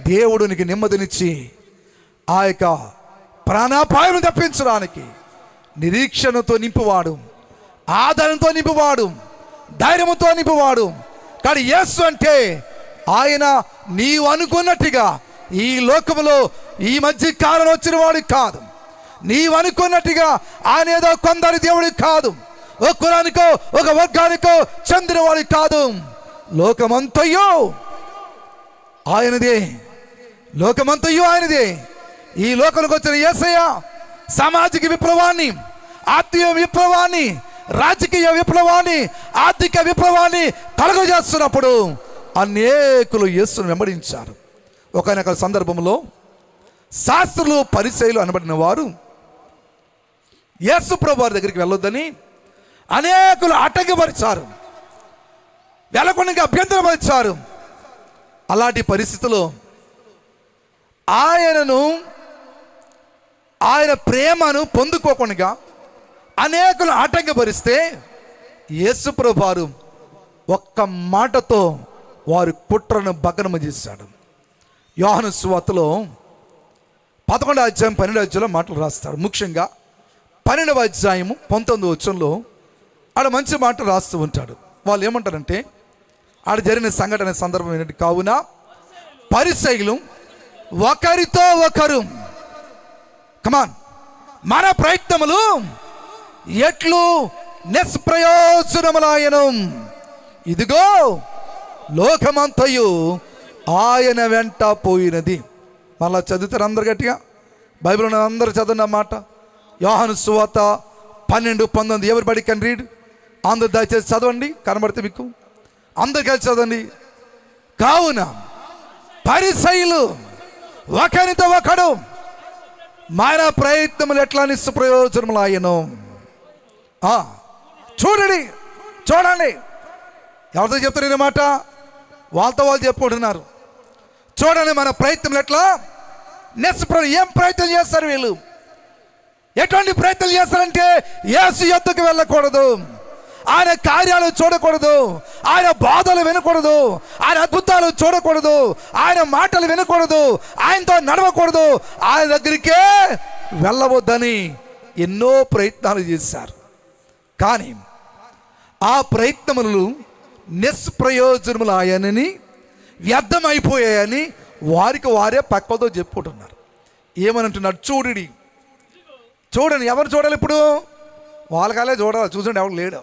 దేవుడు నీకు నెమ్మదినిచ్చి ఆ యొక్క ప్రాణాపాయం తప్పించడానికి నిరీక్షణతో నింపువాడు, ఆదరణతో నింపువాడు, ధైర్యంతో నింపువాడు. కానీ యేసు అంటే ఆయన నీవు అనుకున్నట్టుగా ఈ లోకములో ఈ మధ్య కాలంలో వచ్చిన వాడు కాదు. నీవు అనుకున్నట్టుగా ఆయన ఏదో కొందరి దేవుడి కాదు, ఒక కులానికో ఒక వర్గానికో చెందిన వాడి కాదు. లోకమంతయు ఆయనదే, లోకమంతయు ఆయనదే. ఈ లోకంలోకి వచ్చిన యేసయ్య సామాజిక విప్లవాన్ని, ఆత్మీయ విప్లవాన్ని, రాజకీయ విప్లవాన్ని, ఆర్థిక విప్లవాన్ని కలుగజేస్తున్నప్పుడు అనేకులు యేసును వెంబడించారు. ఒకనొక సందర్భంలో శాస్త్రులు పరిసయ్యులు అనబడిన వారు యేసు ప్రభు వారి దగ్గరికి వెళ్ళొద్దని అనేకులు ఆటంకపరిచారు, వెళ్ళకుండా అభ్యంతరపరిచారు. అలాంటి పరిస్థితిలో ఆయన ప్రేమను పొందుకోకుండా అనేకులు ఆటంకపరిస్తే యేసు ప్రభు వారు ఒక్క మాటతో వారి కుట్రను భగ్నము చేశాడు. యోహాను సువార్తలో 11వ అధ్యాయం 12వ అధ్యాయంలో మాటలు రాస్తాడు. ముఖ్యంగా 12వ అధ్యాయము 19వ వచనంలో ఆడ మంచి మాటలు రాస్తూ ఉంటాడు. వాళ్ళు ఏమంటారంటే, ఆడ జరిగిన సంఘటన సందర్భం ఏంటంటే, కావున పరిసయ్యులు ఒకరితో ఒకరు కమాన్ మన ప్రయత్నములు ఎట్లు నిష్ప్రయోజనములాయను, ఇదిగో లోకమంతయు ఆయన వెంట పోయినది. మళ్ళా చదువుతారు అందరు గట్టిగా, బైబిల్ ఉన్న అందరూ చదివిన మాట. యోహాను సువార్త 12:19. Everybody can read? అందరు దయచేసి చదవండి, కనబడితే మీకు అందరు కలిసి చదవండి. కావున పరిసయ్యులు ఒకరితో ఒకడు మన ప్రయత్నములు ఎట్లా నిష్ప్రయోజనములాయను. చూడండి ఎవరితో చెప్తారు ఈ మాట? వాళ్ళతో వాళ్ళు చెప్పుకుంటున్నారు. చూడండి మన ప్రయత్నం ఎట్లా ఏం ప్రయత్నం చేస్తారు వీళ్ళు? ఎటువంటి ప్రయత్నం చేస్తారంటే యేసు యొద్దకు వెళ్ళకూడదు, ఆయన కార్యాలు చూడకూడదు, ఆయన బాధలు వినకూడదు, ఆయన అద్భుతాలు చూడకూడదు, ఆయన మాటలు వినకూడదు, ఆయనతో నడవకూడదు, ఆయన దగ్గరికే వెళ్ళవద్దని ఎన్నో ప్రయత్నాలు చేశారు. కానీ ఆ ప్రయత్నములు నిష్ప్రయోజనములాయనని, వ్యర్థమైపోయాయని వారికి వారే పక్కతో చెప్పుకుంటున్నారు. ఏమనంటున్నారు? చూడండి. ఎవరు చూడాలి ఇప్పుడు? వాళ్ళకాలే చూడాలి. చూసండి ఎవరు లేడు.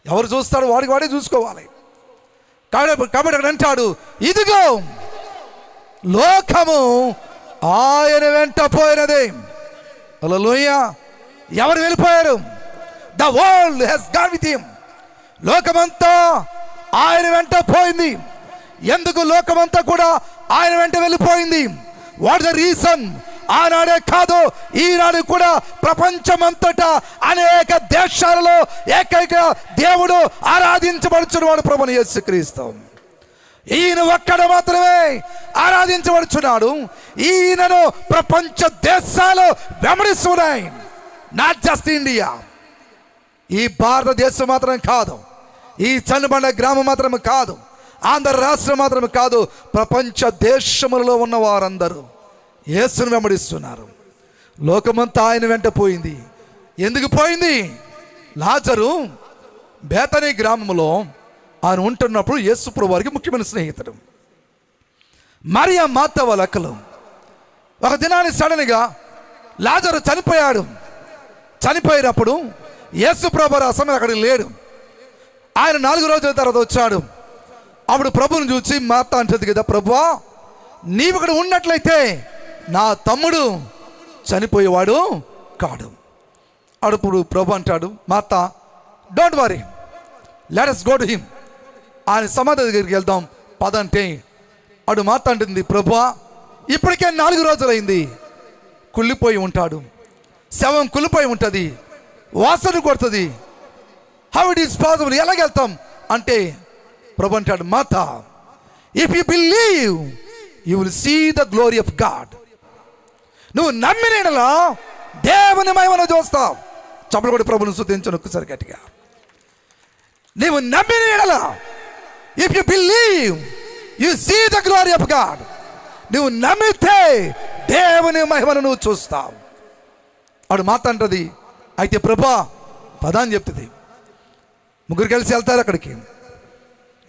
ఎవరు చూస్తాడు? వాడికి వాడే చూసుకోవాలి. కాబట్టి అక్కడ అంటాడు, ఇదిగో లోకము ఆయన వెంట పోయినదే. హల్లెలూయా. ఎవరు వెళ్ళిపోయారు? The world has gone with him. లోకమంతా ఆయన వెంట పోయింది. ఎందుకు లోకమంతా కూడా ఆయన వెంట వెళ్ళిపోయింది? What the reason? ఆనాడే కాదు, ఈనాడు కూడా ప్రపంచమంతటా అనేక దేశాలలో ఏకైక దేవుడు ఆరాధించబడుచున్నవాడు ప్రభువు యేసుక్రీస్తు. ఈయన ఒక్కడు మాత్రమే ఆరాధించబడుచున్నాడు. ఈయనను ప్రపంచ దేశాలు వెంబడిస్తున్నాయి. Not just India. ఈ భారతదేశం మాత్రం కాదు, ఈ చన్నబండ గ్రామం మాత్రం కాదు, ఆంధ్ర రాష్ట్రం మాత్రం కాదు, ప్రపంచ దేశములలో ఉన్న వారందరూ యేసును వెంబడిస్తున్నారు. లోకమంతా ఆయన వెంట పోయింది. ఎందుకు పోయింది? లాజరు బేతనీ గ్రామంలో ఆయన ఉంటున్నప్పుడు యేసు ప్రభు వారికి ముఖ్యమైన స్నేహితుడు. మరియ మార్త వాళ్ళ అక్కలు. ఒక దినాన్ని సడన్గా లాజరు చనిపోయాడు. చనిపోయినప్పుడు యేసు ప్రభు ఆ సమయం అక్కడికి లేడు. ఆయన 4 రోజుల తర్వాత వచ్చాడు. అప్పుడు ప్రభుని చూసి మార్త అంటుంది కదా, ప్రభువా నీవు ఇక్కడ ఉన్నట్లయితే నా తమ్ముడు చనిపోయేవాడు కాడు. అప్పుడు ప్రభు అంటాడు, Martha don't worry, let us go to him. ఆయన సమాధి దగ్గరికి వెళ్దాం పదంటే. అడు మార్త అంటుంది, ప్రభువా ఇప్పటికే 4 రోజులైంది, కుళ్ళిపోయి ఉంటాడు, శవం కుళ్ళిపోయి ఉంటుంది, వాసన కొడుతుంది, హౌ ఇట్ ఈస్ పాసిబుల్, ఎలాగెళ్తాం అంటే ప్రభు అంటాడు, Martha if you believe you will see the glory of God. నువ్వు నమ్మినలా దేవుని మహిమను చూస్తావు. చప్పట్లు కొట్టి ప్రభుని స్తుతించు ఒక్కసారి గట్టిగా. నీవు నమ్మినలా, if you believe you see the glory of God. నువ్వు నమ్మితే దేవుని మహిమను నువ్వు చూస్తావు. ఆడు మాట అంటది, అయితే ప్రభా పదా అని చెప్తుంది. ముగ్గురు కలిసి వెళ్తారు అక్కడికి.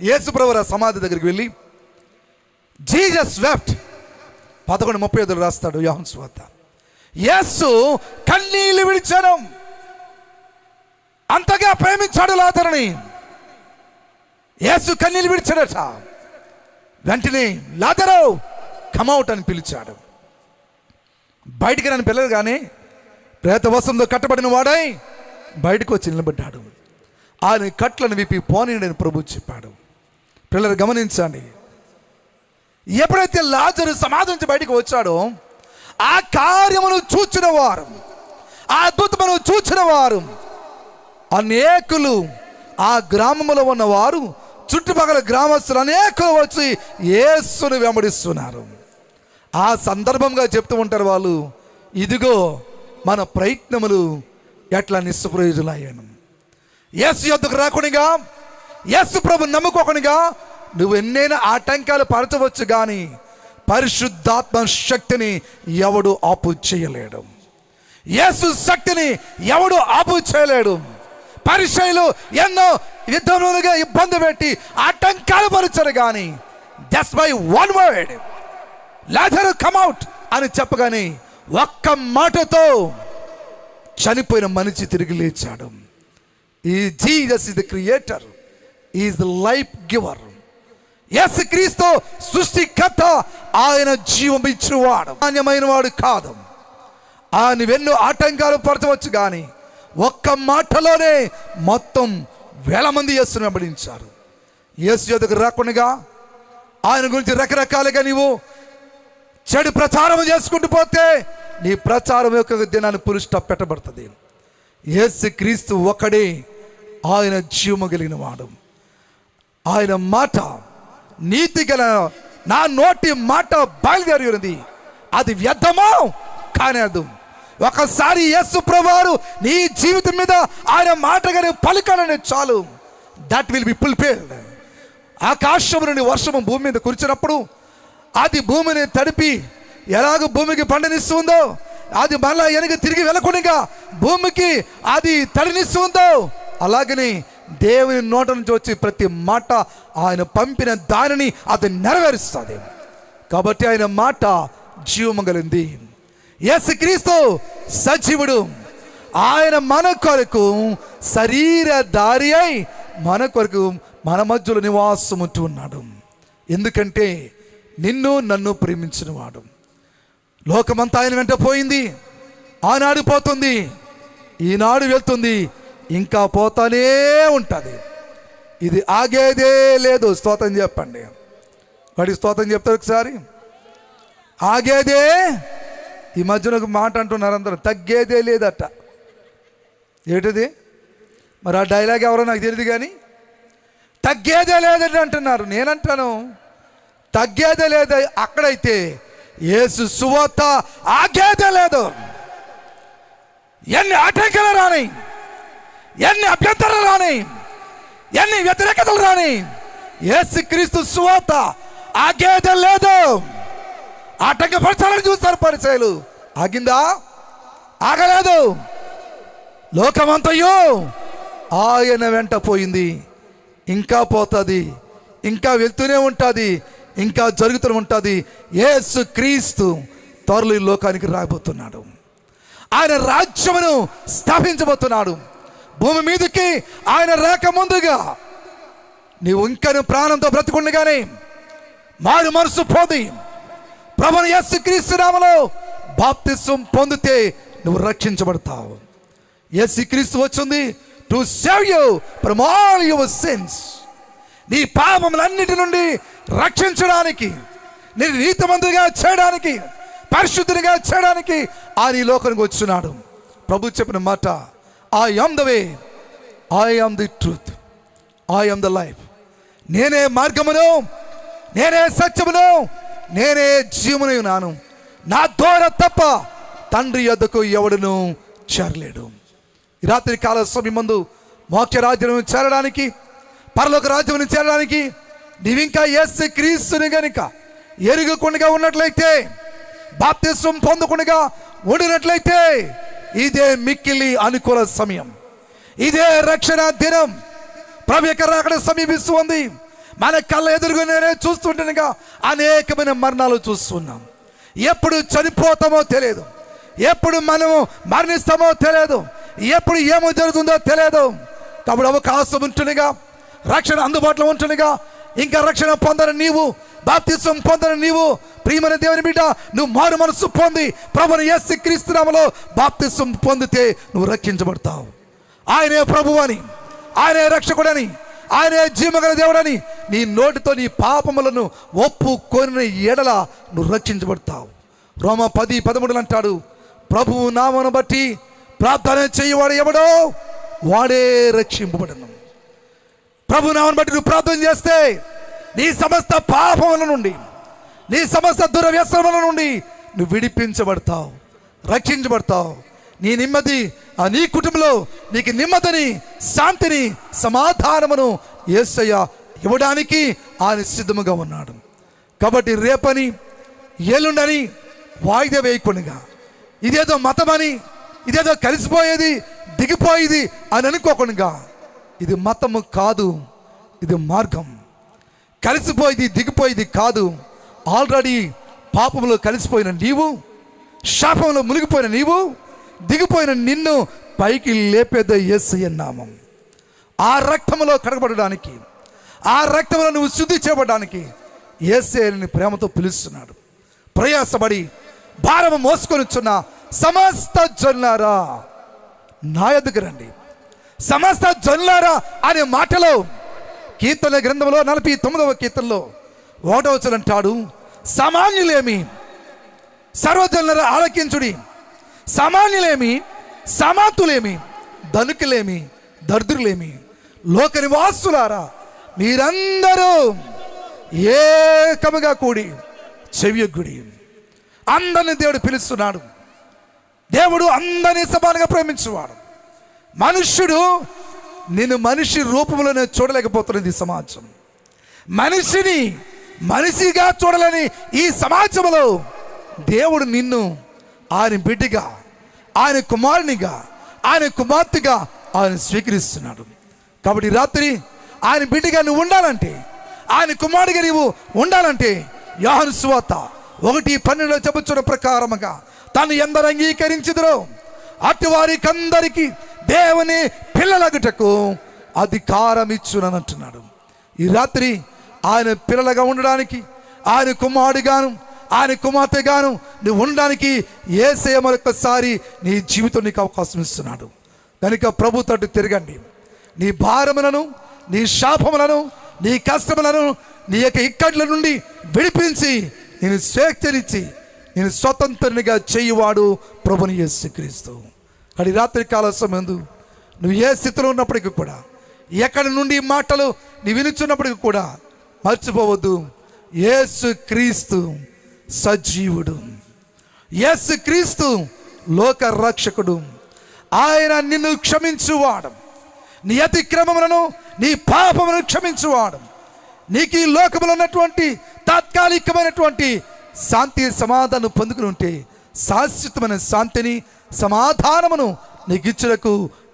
యేసు ప్రభువు సమాధి దగ్గరికి వెళ్ళి జీసస్ వెప్ట్ 11:35 రాస్తాడు యోహాను సువార్త. యేసు కన్నీళ్లు విడిచాడు, అంతగా ప్రేమించాడు లాజరుని. యేసు కన్నీళ్లు విడిచాడట. వెంటనే లాజరు కమౌట్ అని పిలిచాడు. బయటికి నన్ను పిల్లలు కానీ ప్రేత వస్త్రంతో కట్టబడిన వాడై బయటకు వచ్చి నిలబడ్డాడు. ఆయన కట్లను విప్పి పోనీడని ప్రభు చెప్పాడు. పిల్లలు గమనించండి, ఎప్పుడైతే లాజరు సమాధి నుంచి బయటకు వచ్చాడో ఆ కార్యమును చూచిన వారు, ఆ అద్భుతమును చూచిన వారు అనేకులు, ఆ గ్రామంలో ఉన్నవారు, చుట్టుపక్కల గ్రామస్తులు అనేకులు వచ్చి యేసుని వెంబడిస్తున్నారు. ఆ సందర్భంగా చెప్తూ ఉంటారు వాళ్ళు, ఇదిగో మన ప్రయత్నములు ఎట్లా నిస్ప్రయోజనాయను. యేసు యొద్దకు రాకునిగా, యేసు ప్రభు నమ్ముకోకునిగా నువ్వు ఎన్నైనా ఆటంకాలు పరచవచ్చు, కానీ పరిశుద్ధాత్మ శక్తిని ఎవడు ఆపు చేయలేడు. యేసు శక్తిని ఎవడు ఆపు చేయలేడు. పరిచయులు ఎన్నో యుద్ధములుగా ఇబ్బంది పెట్టి ఆటంకాలు పరచరు, కానీ just by one word Lazarus come out అని చెప్పగానే ఒక్క మాటతో చనిపోయిన మనిషి తిరిగి లేచాడు. ఈ Jesus is the creator, is the life giver. యేసు క్రీస్తు సృష్టికర్త, ఆయన జీవం ఇచ్చినవాడు, నాణ్యమైన వాడు కాదు. ఆయన ఎన్నో ఆటంకాలు పరచవచ్చు, కానీ ఒక్క మాటలోనే మొత్తం 1000 మంది యేసును వెంబడించారు. యేసు యొద్దకు రాకుండా ఆయన గురించి రకరకాలుగా నీవు చెడు ప్రచారం చేసుకుంటూ పోతే నీ ప్రచారం యొక్క దినాన్ని పురుష పెట్టబడుతుంది. యేసు క్రీస్తు ఒకడే ఆయన జీవము కలిగిన వాడు. ఆయన మాట నీతి గల, నా నోటి మాట బయలుదేరి ఉన్నది, అది వ్యర్థమో కానేదు. ఒకసారి యేసు ప్రభువారు నీ జీవితం మీద ఆయన మాట కానీ పలుకాలని చాలు, దట్ విల్ బి ఫుల్ఫిల్డ్. ఆకాశం నుండి వర్షము భూమి మీద కురిచినప్పుడు అది భూమిని తడిపి ఎలాగ భూమికి పంటనిస్తుందో, అది మళ్ళా వెనక తిరిగి వెళ్ళకుండా భూమికి అది తడినిస్తుందో, అలాగని దేవుని నోట నుంచి వచ్చి ప్రతి మాట ఆయన పంపిన దానిని అది నెరవేరుస్తుంది. కాబట్టి ఆయన మాట జీవము కలిగింది. యేసుక్రీస్తు సజీవుడు. ఆయన మన కొరకు శరీరధారి అయి మన కొరకు మన మధ్యలో నివాసం ఉంటూ ఉన్నాడు. ఎందుకంటే నిన్ను నన్ను ప్రేమించిన వాడు. లోకమంతా ఆయన వెంట పోయింది, ఆనాడు పోతుంది, ఈనాడు వెళ్తుంది, ఇంకా పోతానే ఉంటుంది. ఇది ఆగేదే లేదు. స్తోత్రం చెప్పండి. వాడి స్తోత్రం చెప్తారు ఒకసారి. ఆగేదే, ఈ మధ్యన ఒక మాట అంటున్నారు అందరూ, తగ్గేదే లేదట. ఏంటిది మరి? ఆ డైలాగ్ ఎవరో నాకు తెలియదు, కానీ తగ్గేదే లేదని అంటున్నారు. నేనంటాను తగ్గేదే లేదు అక్కడైతే, యేసు సువార్త ఆగేదే లేదు. ఎన్ని ఆటంకాలు రాని, ఎన్ని అభ్యంతరాలు రాని, ఎన్ని వ్యతిరేకతలు రాని, యేసు క్రీస్తు సువార్త ఆగేదే లేదు. ఆటంకపరచాలని చూస్తారు పరిచయులు. ఆగిందా? ఆగలేదు. లోకమంతయు ఆయన వెంట పోయింది, ఇంకా పోతుంది, ఇంకా వెళ్తూనే ఉంటుంది, ఇంకా జరుగుతూనే ఉంటుంది. యేసు క్రీస్తు త్వరలో ఈ లోకానికి రాబోతున్నాడు. ఆయన రాజ్యమును స్థాపించబోతున్నాడు. భూమి మీదకి ఆయన రాకముందుగా నీవు ఇంకా ప్రాణంతో బ్రతుకుండగానే మారు మనసు పొంది ప్రభువు యేసు క్రీస్తు నామములో బాప్తిసం పొందితే నువ్వు రక్షించబడతావు. యేసు క్రీస్తు వచ్చింది to save you from all your sins. నీ పాపములన్నిటి నుండి రక్షించడానికి, నేను నీతిమంతుడిగా చేయడానికి, పరిశుద్ధునిగా చేయడానికి ఆయన ఈ లోకానికి వచ్చున్నాడు. ప్రభు చెప్పిన మాట, I am the way, I am the truth, I am the life. నేనే మార్గమును, నేనే సత్యమును, నేనే జీవమునై ఉన్నాను. నా ద్వారా తప్ప తండ్రి యొద్దకు ఎవడును చేరలేడు. ఈ రాత్రి కాల సమయమందు మోక్ష రాజ్యం చేరడానికి, పరలోక రాజ్యం చేరడానికి నీవింకా యేసు క్రీస్తుని గనుక ఎరుగకుండా ఉన్నట్లయితే, బాప్తిసం పొందకుండా ఉండినట్లయితే, ఇదే మిక్కిలి అనుకూల సమయం, ఇదే రక్షణ దినం. ప్రభు యొక్క రాకడ సమీపిస్తూ ఉంది. మన కళ్ళ ఎదురుగునే చూస్తుండగా అనేకమైన మరణాలు చూస్తున్నాం. ఎప్పుడు చనిపోతామో తెలియదు, ఎప్పుడు మనము మరణిస్తామో తెలియదు, ఎప్పుడు ఏమో జరుగుతుందో తెలియదు. కాబట్టి అవకాశం ఉంటుండగా, రక్షణ అందుబాటులో ఉంటుండగా, ఇంకా రక్షణ పొందని నీవు, బాప్తిసం పొందని నీవు, ప్రియమైన దేవుని బిడ్డ, నువ్వు మారు మనసు పొంది ప్రభువుని యేసు క్రీస్తు నామములో బాప్తిసం పొందితే నువ్వు రక్షించబడతావు. ఆయనే ప్రభువని, ఆయనే రక్షకుడని, ఆయనే జీవగల దేవుడని నీ నోటితో నీ పాపములను ఒప్పుకొనిన ఎడల నువ్వు రక్షించబడతావు. రోమా 10:13 అంటాడు, ప్రభువు నామమును బట్టి ప్రార్థన చేయవాడు ఎవడో వాడే రక్షింపబడను. ప్రభు నామమును బట్టి నువ్వు ప్రార్థన చేస్తే నీ సమస్త పాపముల నుండి, నీ సమస్త దురవ్యసనముల నుండి నువ్వు విడిపించబడతావు, రక్షించబడతావు. నీ నెమ్మది, నీ కుటుంబంలో నీకు నెమ్మదిని, శాంతిని, సమాధానమును యేసయ్య ఇవ్వడానికి ఆయన సిద్ధముగా ఉన్నాడు. కాబట్టి రేపని, ఎల్లుండని వాయిదా వేయకుండా, ఇదేదో మతమని, ఇదేదో కలిసిపోయేది, దిగిపోయేది అని అనుకోకుండా, ఇది మతము కాదు, ఇది మార్గం. కలిసిపోయేది, దిగిపోయేది కాదు. ఆల్రెడీ పాపంలో కలిసిపోయిన నీవు, శాపంలో మునిగిపోయిన నీవు, దిగిపోయిన నిన్ను పైకి లేపేదే యేసయ్య నామం. ఆ రక్తంలో కడగబడడానికి, ఆ రక్తంలో నువ్వు శుద్ధి చేయబడడానికి యేసయ్యని ప్రేమతో పిలుస్తున్నాడు. ప్రయాసపడి భారము మోసుకొనిచున్న సమస్త జనులారా నా యొద్దకు రండి. సమస్త జనులారా అనే మాటలో కీర్తన గ్రంథంలో 49వ కీర్తనలో 1వ వచనం అంటాడు, సామాన్యులేమి సర్వజనులారా ఆలకించుడి, సామాన్యులేమి, సామాంతులేమి, ధనికులేమి, దరిద్రులేమి, లోక నివాసులారా మీరందరూ ఏకముగా కూడి చెవియొగ్గుడి. అందరిని దేవుడు పిలుస్తున్నాడు. దేవుడు అందరినీ సమానంగా ప్రేమించేవాడు. మనుష్యుడు నిన్ను మనిషి రూపంలోనే చూడలేకపోతున్నది ఈ సమాజం. మనిషిని మనిషిగా చూడలేని ఈ సమాజంలో దేవుడు నిన్ను ఆయన బిడ్డగా, ఆయన కుమారునిగా, ఆయన కుమార్తెగా ఆయన స్వీకరిస్తున్నాడు. కాబట్టి రాత్రి ఆయన బిడ్డగా నువ్వు ఉండాలంటే, ఆయన కుమారుడిగా నీవు ఉండాలంటే, యోహాను సువార్త 1:12 చెబుతున్న ప్రకారముగా తను ఎందరు అంగీకరించుదురో అటు వారికందరికీ దేవుని పిల్లలగుటకు అధికారం ఇచ్చునని అంటున్నాడు. ఈ రాత్రి ఆయన పిల్లలుగా ఉండడానికి, ఆయన కుమారుడిగాను, ఆయన కుమార్తెగాను నువ్వు ఉండడానికి యేసయ్య మరొకసారి నీ జీవితం నీకు అవకాశం ఇస్తున్నాడు. కనుక ప్రభు తట్టు తిరగండి. నీ భారములను, నీ శాపములను, నీ కష్టములను, నీ యొక్క ఇక్కట్ల నుండి విడిపించి నేను స్వేచ్ఛనిచ్చి నేను స్వతంత్రునిగా చేయువాడు ప్రభుని యేసుక్రీస్తు. కానీ రాత్రి కాల సమయంలో నువ్వు ఏ స్థితిలో ఉన్నప్పటికీ కూడా, ఎక్కడి నుండి మాటలు నీ వినుచున్నప్పటికీ కూడా మర్చిపోవద్దు, యేసుక్రీస్తు సజీవుడు, యేసుక్రీస్తు లోక రక్షకుడు. ఆయన నిన్ను క్షమించువాడు, నీ అతిక్రమములను, నీ పాపములను క్షమించువాడు. నీకు ఈ లోకములో ఉన్నటువంటి తాత్కాలికమైనటువంటి శాంతి సమాధానం పొందుకుని ఉంటే శాశ్వతమైన శాంతిని, సమాధానమును నీకు ఇచ్చుటకు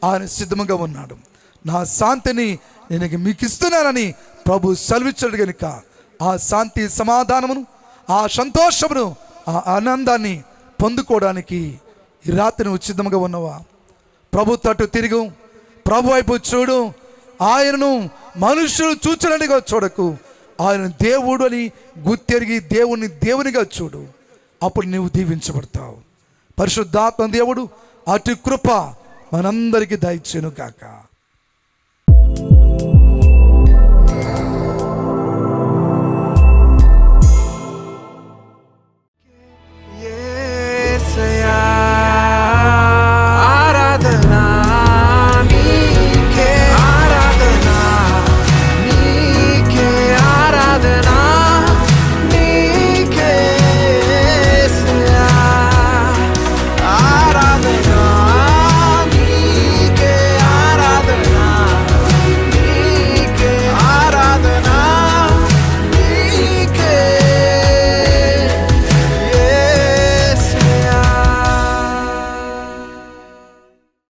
ఆయన సిద్ధముగా ఉన్నాడు. నా శాంతిని నేను మీకు ఇస్తున్నానని ప్రభు సెలవిచ్చాడు. కనుక ఆ శాంతి సమాధానమును, ఆ సంతోషమును, ఆ ఆనందాన్ని పొందుకోవడానికి ఈ రాత్రి నువ్వు సిద్ధముగా ఉన్నవా? ప్రభు తట్టు తిరుగు, ప్రభు వైపు చూడు. ఆయనను మనుషులు చూచడానికి చూడకు, ఆయన దేవుడు అని గుర్తెరిగి దేవుని దేవునిగా చూడు. అప్పుడు నీవు దీవించబడతావు. పరిశుద్ధాత్మ దేవుడు అటు కృప మనందరికీ దయచేయును గాక.